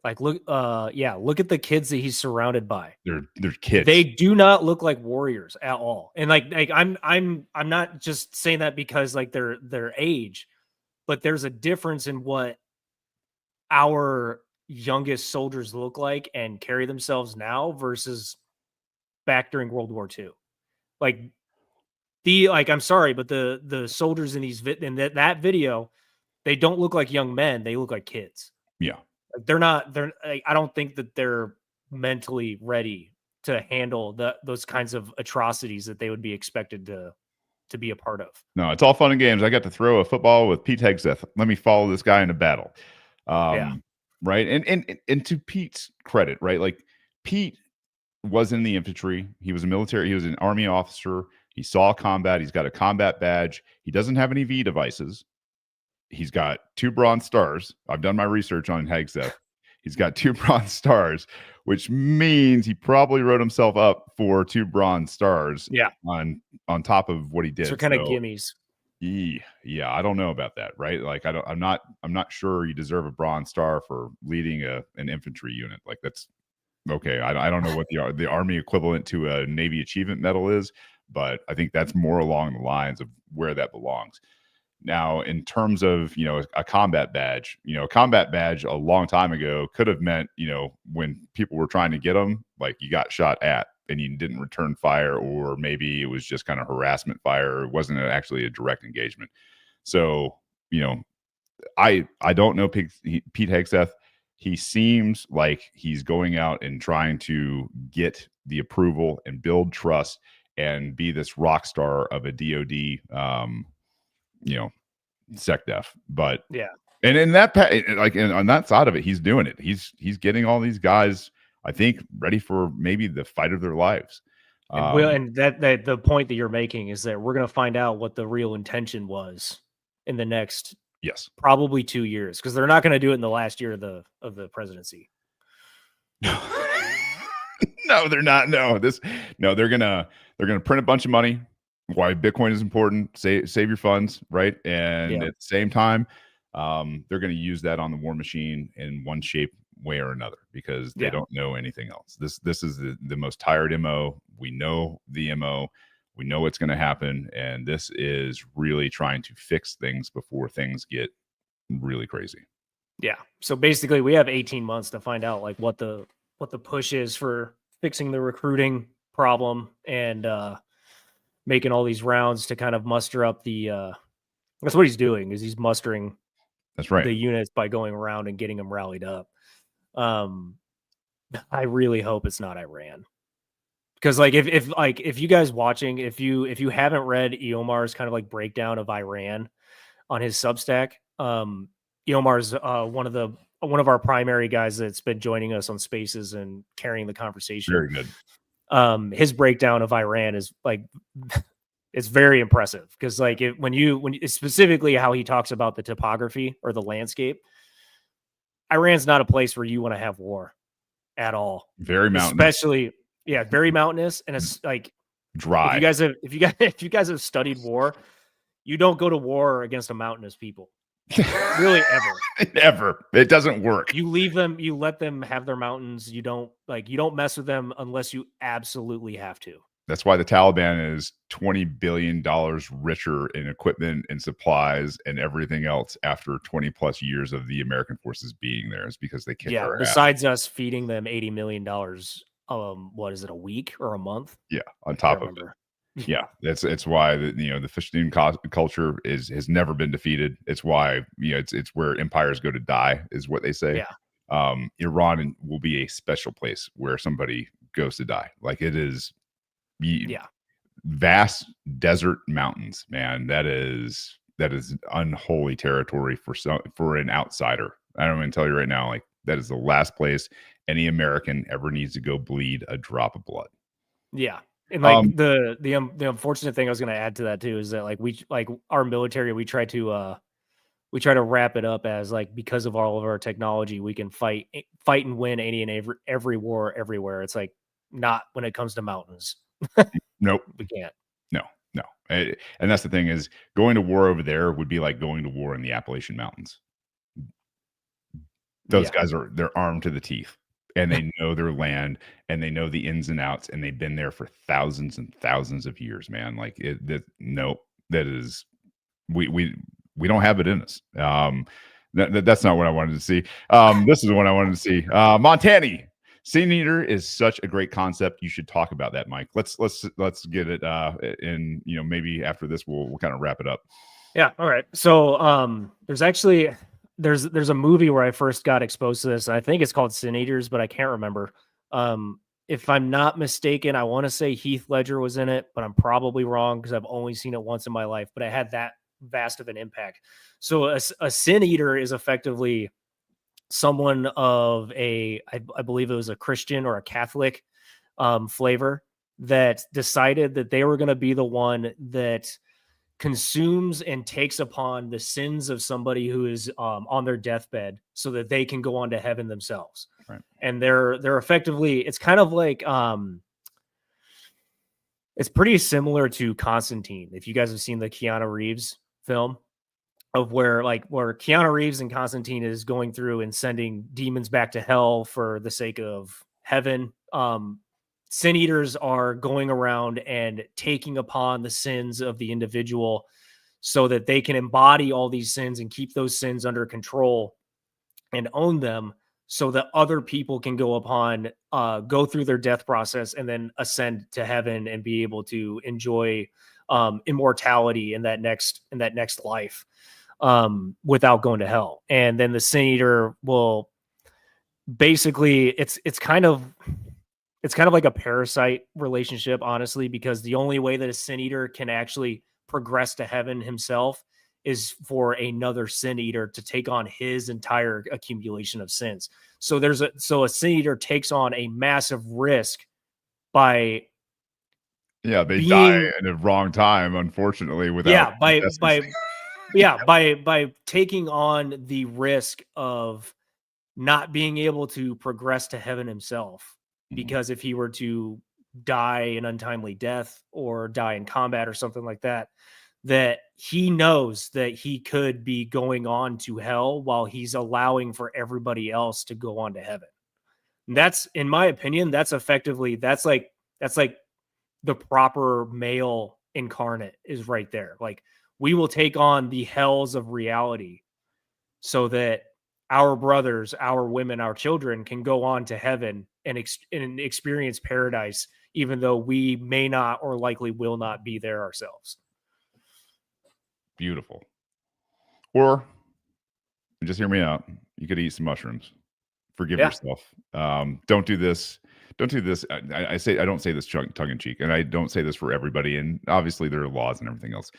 Like, look at the kids that he's surrounded by. They're kids. They do not look like warriors at all. And like I'm not just saying that because like their age, but there's a difference in what our youngest soldiers look like and carry themselves now versus back during World War II. I'm sorry, but the soldiers in that video, they don't look like young men. They look like kids. Yeah. I don't think that they're mentally ready to handle those kinds of atrocities that they would be expected to be a part of. No, it's all fun and games. I got to throw a football with Pete Hegseth. Let me follow this guy in a battle. Right. And to Pete's credit, right? Like, Pete was in the infantry. He was he was an Army officer. He saw combat. He's got a combat badge. He doesn't have any V devices. He's got 2 Bronze Stars. I've done my research on Hegseth. He's got 2 Bronze Stars, which means he probably wrote himself up for 2 Bronze Stars. Yeah. On top of what he did. So kind of gimmies. Yeah, I don't know about that, right? Like, I'm not sure you deserve a Bronze Star for leading an infantry unit. Like, that's okay. I don't know what the Army equivalent to a Navy Achievement Medal is, but I think that's more along the lines of where that belongs. Now, in terms of, a combat badge, a combat badge a long time ago could have meant, when people were trying to get them, like, you got shot at and you didn't return fire, or maybe it was just kind of harassment fire. It wasn't actually a direct engagement. So, I don't know Pete Hegseth. He seems like he's going out and trying to get the approval and build trust and be this rock star of a DOD, SecDef. But yeah, and in that on that side of it, he's doing it. He's getting all these guys I think, ready for maybe the fight of their lives. And that the point that you're making is that we're going to find out what the real intention was in the next probably 2 years, because they're not going to do it in the last year of the presidency. No, they're not. They're gonna print a bunch of money. Why Bitcoin is important. Save your funds, right? And at the same time, they're going to use that on the war machine in one shape, way or another, because they don't know anything else. This is the most tired MO. We know the MO. We know what's going to happen, and this is really trying to fix things before things get really crazy. Yeah. So basically, we have 18 months to find out like what the push is for fixing the recruiting problem and making all these rounds to kind of muster up the. That's what he's doing, is he's mustering. That's right. The units by going around and getting them rallied up. I really hope it's not Iran, because like if you guys watching, if you haven't read Eomar's kind of like breakdown of Iran on his Substack, Eomar's one of our primary guys that's been joining us on Spaces and carrying the conversation. Very good. His breakdown of Iran is like it's very impressive, because like when you specifically how he talks about the topography or the landscape, Iran's not a place where you want to have war at all. Very mountainous, especially very mountainous, and it's like dry. If you guys have studied war, you don't go to war against a mountainous people. Really, ever. It doesn't work. You leave them, you let them have their mountains. You don't mess with them unless you absolutely have to. That's why the Taliban is $20 billion richer in equipment and supplies and everything else after 20 plus years of the American forces being there, is because they kick our ass. Besides us feeding them $80 million, what is it, a week or a month? Yeah, on top of it. Yeah, it's why the fishing culture has never been defeated. It's why it's where empires go to die, is what they say. Yeah. Iran will be a special place where somebody goes to die. Like it is. Vast desert mountains, man. That is unholy territory for an outsider. I don't even tell you right now, like that is the last place any American ever needs to go bleed a drop of blood. Yeah. And like the unfortunate thing I was going to add to that too is that like our military, we try to wrap it up as like, because of all of our technology, we can fight and win any and every war everywhere. It's like not when it comes to mountains. Nope, we can't. No. And that's the thing, is going to war over there would be like going to war in the Appalachian Mountains. Those guys they're armed to the teeth, and they know their land, and they know the ins and outs, and they've been there for thousands and thousands of years, man. Like that is we don't have it in us. That's not what I wanted to see. This is what I wanted to see. Montani. Sin Eater is such a great concept. You should talk about that, Mike. Let's get it in, maybe after this we'll kind of wrap it up. Yeah. All right. So there's a movie where I first got exposed to this. I think it's called Sin Eaters, but I can't remember. If I'm not mistaken, I want to say Heath Ledger was in it, but I'm probably wrong because I've only seen it once in my life, but it had that vast of an impact. So a Sin Eater is effectively someone of I believe it was a Christian or a Catholic flavor that decided that they were going to be the one that consumes and takes upon the sins of somebody who is on their deathbed so that they can go on to heaven themselves. Right. And they're effectively, it's kind of like it's pretty similar to Constantine. If you guys have seen the Keanu Reeves film, of where Keanu Reeves and Constantine is going through and sending demons back to hell for the sake of heaven. Sin Eaters are going around and taking upon the sins of the individual so that they can embody all these sins and keep those sins under control and own them, so that other people can go through their death process and then ascend to heaven and be able to enjoy immortality in that next life. Without going to hell. And then the Sin Eater will basically, it's kind of like a parasite relationship, honestly, because the only way that a Sin Eater can actually progress to heaven himself is for another sin eater to take on his entire accumulation of sins. So a sin eater takes on a massive risk by they die in a wrong time, unfortunately, without by taking on the risk of not being able to progress to heaven himself. Because if he were to die an untimely death or die in combat or something like that, that he knows that he could be going on to hell while he's allowing for everybody else to go on to heaven. And that's, in my opinion, that's like the proper male incarnate is right there. Like, we will take on the hells of reality so that our brothers, our women, our children can go on to heaven and experience paradise, even though we may not or likely will not be there ourselves. Beautiful. Or just hear me out. You could eat some mushrooms. Forgive yourself. Don't do this. Don't do this. I don't say this tongue in cheek, and I don't say this for everybody. And obviously there are laws and everything else.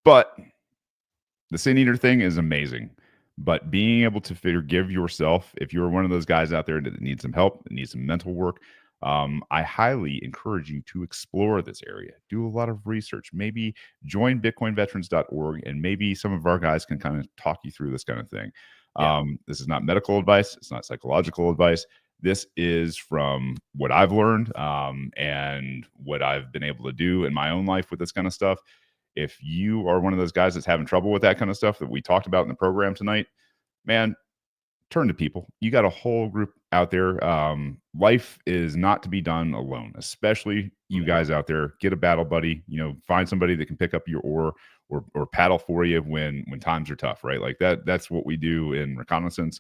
But the sin eater thing is amazing. But being able to forgive yourself, if you're one of those guys out there that needs some help, that needs some mental work, I highly encourage you to explore this area. Do a lot of research. Maybe join bitcoinveterans.org, and maybe some of our guys can kind of talk you through this kind of thing. This is not medical advice. It's not psychological advice. This is from what I've learned and what I've been able to do in my own life with this kind of stuff. If you are one of those guys that's having trouble with that kind of stuff that we talked about in the program tonight, man, turn to people. You got a whole group out there. Life is not to be done alone, especially you guys out there. Get a battle buddy, find somebody that can pick up your oar or paddle for you when times are tough, right? Like that's what we do in reconnaissance.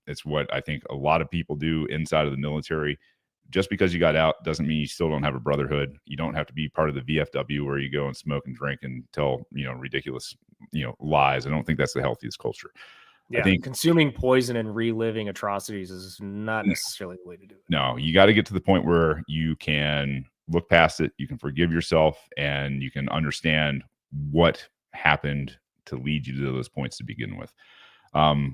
It's what I think a lot of people do inside of the military. Just because you got out doesn't mean you still don't have a brotherhood. You don't have to be part of the VFW where you go and smoke and drink and tell, ridiculous, lies. I don't think that's the healthiest culture. Yeah, I think consuming poison and reliving atrocities is not necessarily the way to do it. No, you got to get to the point where you can look past it. You can forgive yourself and you can understand what happened to lead you to those points to begin with.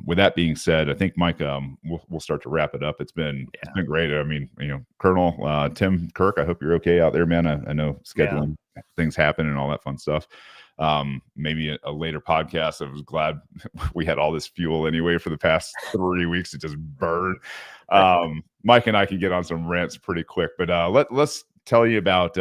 With that being said, I think, Mike, we'll start to wrap it up. It's been great. I mean, Colonel Tim Kirk, I hope you're okay out there, man. I know scheduling things happen and all that fun stuff. Maybe a later podcast. I was glad we had all this fuel anyway for the past 3 weeks. It just burned. Mike and I can get on some rants pretty quick, but let's tell you about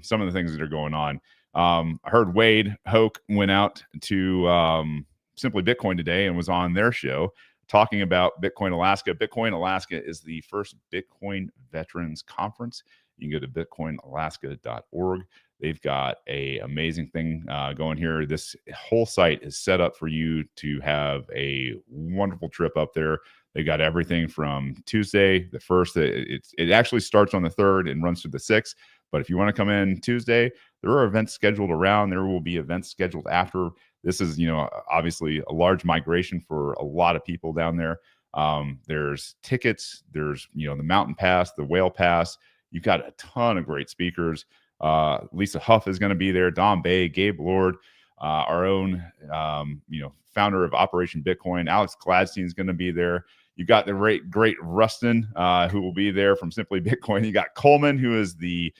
some of the things that are going on. I heard Wade Hoke went out to Simply Bitcoin today and was on their show talking about Bitcoin Alaska. Bitcoin Alaska is the first Bitcoin Veterans Conference. You can go to bitcoinalaska.org. They've got a amazing thing going here. This whole site is set up for you to have a wonderful trip up there. They got everything from Tuesday, the 1st. It actually starts on the 3rd and runs through the 6th. But if you want to come in Tuesday, there are events scheduled around. There will be events scheduled after. This is, obviously a large migration for a lot of people down there. There's tickets. There's, the Mountain Pass, the Whale Pass. You've got a ton of great speakers. Lisa Huff is going to be there. Don Bay, Gabe Lord, our own, founder of Operation Bitcoin. Alex Gladstein is going to be there. You got the great Rustin, who will be there from Simply Bitcoin. You got Coleman, who is the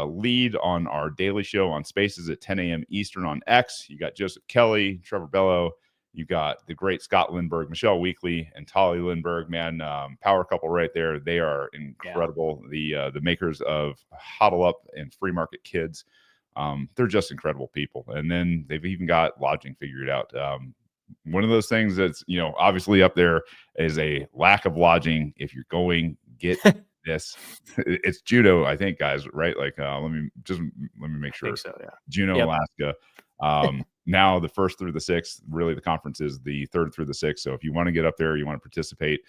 lead on our daily show on Spaces at 10 a.m. Eastern on X. You got Joseph Kelly, Trevor Bello. You got the great Scott Lindbergh, Michelle Weekly, and Tolly Lindbergh. Man, power couple right there. They are incredible. Yeah. The makers of Hodl Up and Free Market Kids. They're just incredible people. And then they've even got lodging figured out. One of those things that's, obviously up there is a lack of lodging. If you're going, get this. It's Juneau, I think, guys, right? Like, let me make sure. I think so, yeah. Juneau, yep. Alaska. Now the 1st through the 6th, really the conference is the 3rd through the 6th. So if you want to get up there, you want to participate,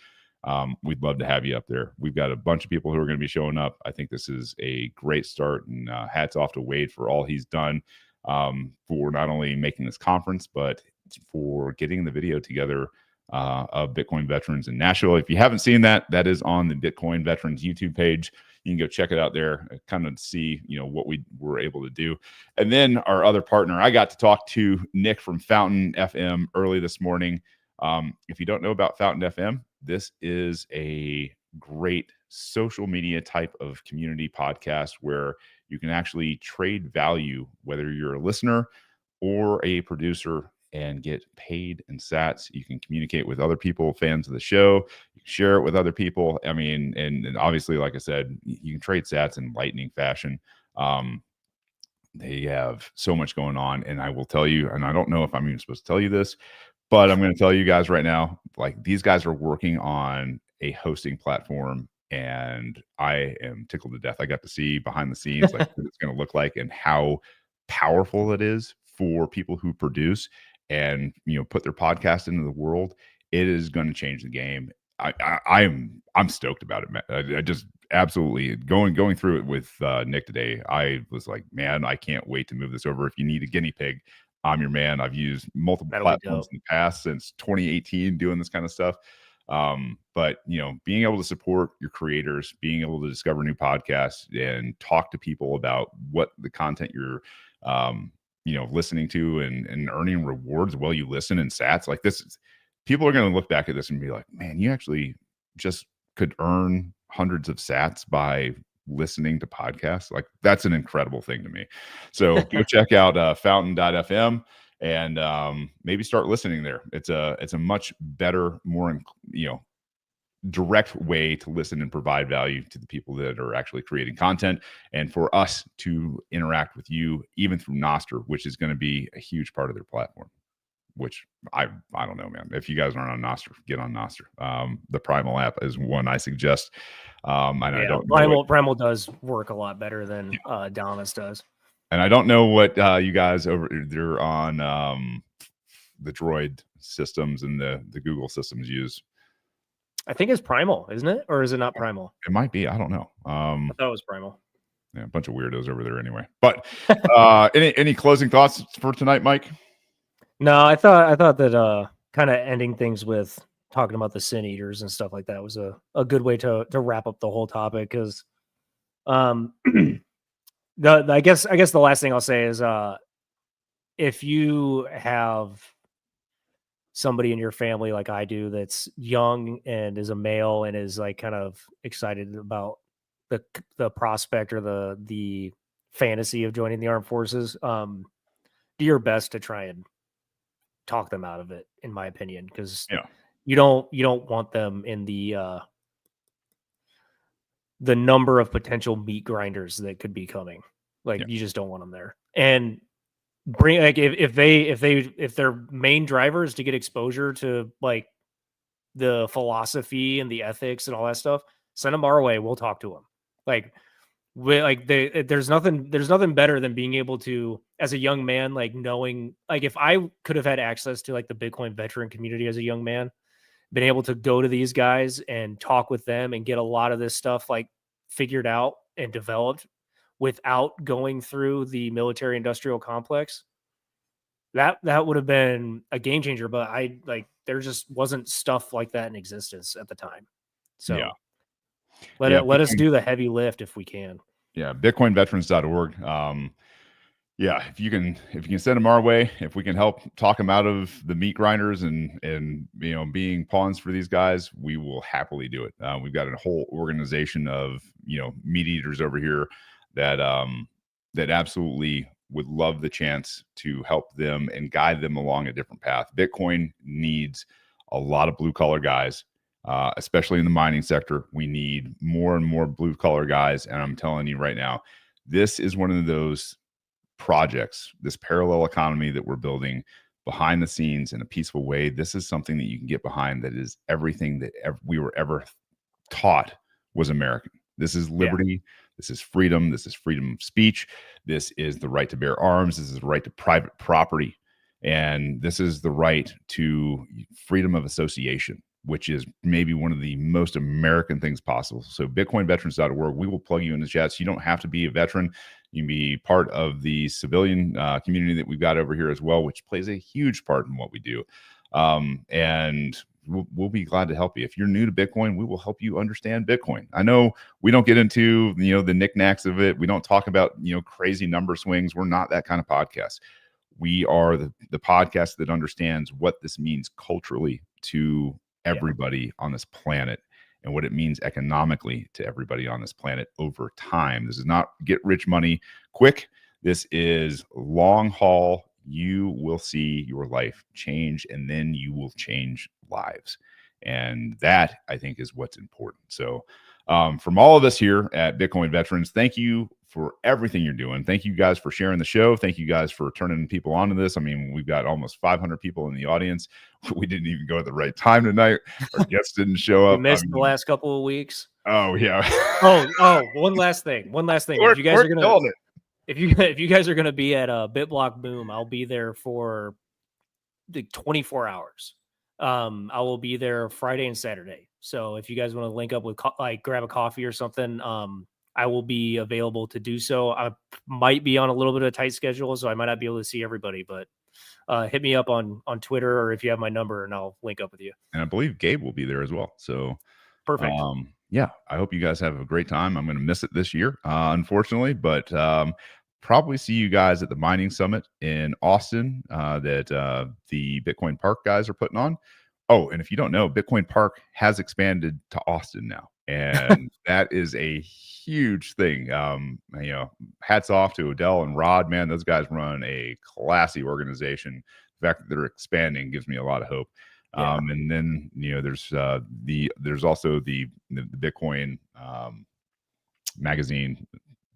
we'd love to have you up there. We've got a bunch of people who are going to be showing up. I think this is a great start, and hats off to Wade for all he's done for not only making this conference, but for getting the video together of Bitcoin veterans in Nashville. If you haven't seen that, that is on the Bitcoin Veterans YouTube page. You can go check it out there, kind of see, what we were able to do. And then our other partner, I got to talk to Nick from Fountain FM early this morning. If you don't know about Fountain FM, this is a great social media type of community podcast where you can actually trade value, whether you're a listener or a producer, and get paid in sats. You can communicate with other people, fans of the show. You can share it with other people. I mean, and obviously, like I said, you can trade sats in lightning fashion. They have so much going on, and I will tell you, and I don't know if I'm even supposed to tell you this, but I'm going to tell you guys right now, like, these guys are working on a hosting platform, and I am tickled to death. I got to see behind the scenes, like, what it's going to look like and how powerful it is for people who produce and put their podcast into the world. It is going to change the game. I'm stoked about it, man. I just absolutely going through it with Nick today. I was like, man, I can't wait to move this over. If you need a guinea pig, I'm your man. I've used multiple platforms in the past since 2018 doing this kind of stuff. But being able to support your creators, being able to discover new podcasts and talk to people about what the content you're listening to and earning rewards while you listen and sats like this, people are going to look back at this and be like, man, you actually just could earn hundreds of sats by listening to podcasts. Like, that's an incredible thing to me. So go check out fountain.fm and maybe start listening there. It's a much better, more direct way to listen and provide value to the people that are actually creating content, and for us to interact with you even through Nostr, which is going to be a huge part of their platform. Which I don't know, man. If you guys aren't on Nostr, get on Nostr. The Primal app is one I suggest. I don't know Primal does work a lot better than Damas does. And I don't know what you guys over there on the Droid systems and the Google systems use. I think it's Primal, isn't it? Or is it not Primal? It might be. I don't know. I thought it was Primal. Yeah, a bunch of weirdos over there anyway. But any closing thoughts for tonight, Mike? No, I thought that kind of ending things with talking about the Sin Eaters and stuff like that was a good way to wrap up the whole topic, because I guess the last thing I'll say is if you have somebody in your family like I do that's young and is a male and is like kind of excited about the prospect or the fantasy of joining the armed forces, do your best to try and talk them out of it, in my opinion, because you don't want them in the number of potential meat grinders that could be coming. You just don't want them there. And bring, like, if their main driver is to get exposure to like the philosophy and the ethics and all that stuff, send them our way. We'll talk to them. There's nothing better than being able to, as a young man, like knowing, like, if I could have had access to like the Bitcoin veteran community as a young man, been able to go to these guys and talk with them and get a lot of this stuff like figured out and developed without going through the military industrial complex, that would have been a game changer. But there just wasn't stuff like that in existence at the time. So let us do the heavy lift if we can. Yeah. Bitcoinveterans.org. If you can send them our way, if we can help talk them out of the meat grinders and being pawns for these guys, we will happily do it. We've got a whole organization of meat eaters over here that absolutely would love the chance to help them and guide them along a different path. Bitcoin needs a lot of blue collar guys, especially in the mining sector. We need more and more blue collar guys, and I'm telling you right now, this is one of those projects, this parallel economy that we're building behind the scenes in a peaceful way. This is something that you can get behind, that is everything that we were ever taught was American. This is liberty. This is freedom. This is freedom of speech. This is the right to bear arms. This is the right to private property. And this is the right to freedom of association, which is maybe one of the most American things possible. So bitcoinveterans.org, we will plug you in the chat. So you don't have to be a veteran. You can be part of the civilian community that we've got over here as well, which plays a huge part in what we do. And we'll be glad to help you. If you're new to Bitcoin, we will help you understand Bitcoin. I know we don't get into, the knickknacks of it. We don't talk about, crazy number swings. We're not that kind of podcast. We are the podcast that understands what this means culturally to everybody on this planet and what it means economically to everybody on this planet over time. This is not get rich money quick. This is long haul. You will see your life change, and then you will change lives. And that, I think, is what's important. So from all of us here at Bitcoin Veterans, thank you for everything you're doing. Thank you guys for sharing the show. Thank you guys for turning people onto this. I mean, we've got almost 500 people in the audience. We didn't even go at the right time tonight. Our guests didn't show up. We missed the last couple of weeks. Oh, yeah. One last thing. If you guys are gonna, if you guys are gonna be at a BitBlock Boom, I'll be there for the 24 hours. I will be there Friday and Saturday. So if you guys want to link up with grab a coffee or something, I will be available to do so. I might be on a little bit of a tight schedule, so I might not be able to see everybody, but hit me up on Twitter, or if you have my number, and I'll link up with you. And I believe Gabe will be there as well. So perfect. Yeah, I hope you guys have a great time. I'm going to miss it this year, unfortunately, but probably see you guys at the mining summit in Austin that the Bitcoin Park guys are putting on. Oh, and if you don't know, Bitcoin Park has expanded to Austin now, and that is a huge thing. Hats off to Odell and Rod, man. Those guys run a classy organization. The fact that they're expanding gives me a lot of hope. Yeah. And then there's also the Bitcoin magazine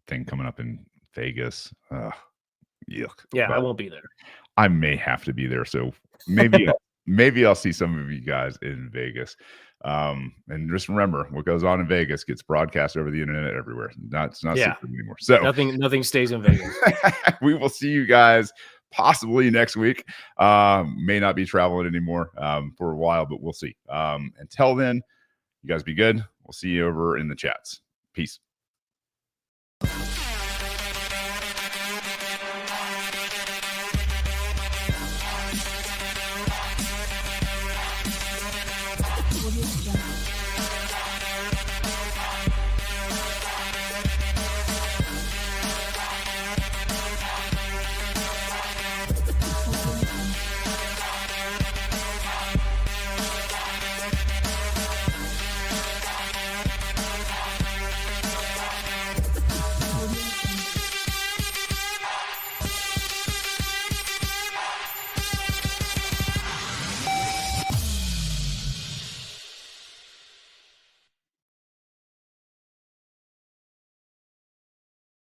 thing coming up in Vegas. Yuck. Yeah, but I won't be there. I may have to be there, so maybe I'll see some of you guys in Vegas. And just remember, what goes on in Vegas gets broadcast over the internet everywhere. It's not secret anymore. So nothing stays in Vegas. We will see you guys possibly next week. May not be traveling anymore for a while, but we'll see. Until then, you guys be good. We'll see you over in the chats. Peace.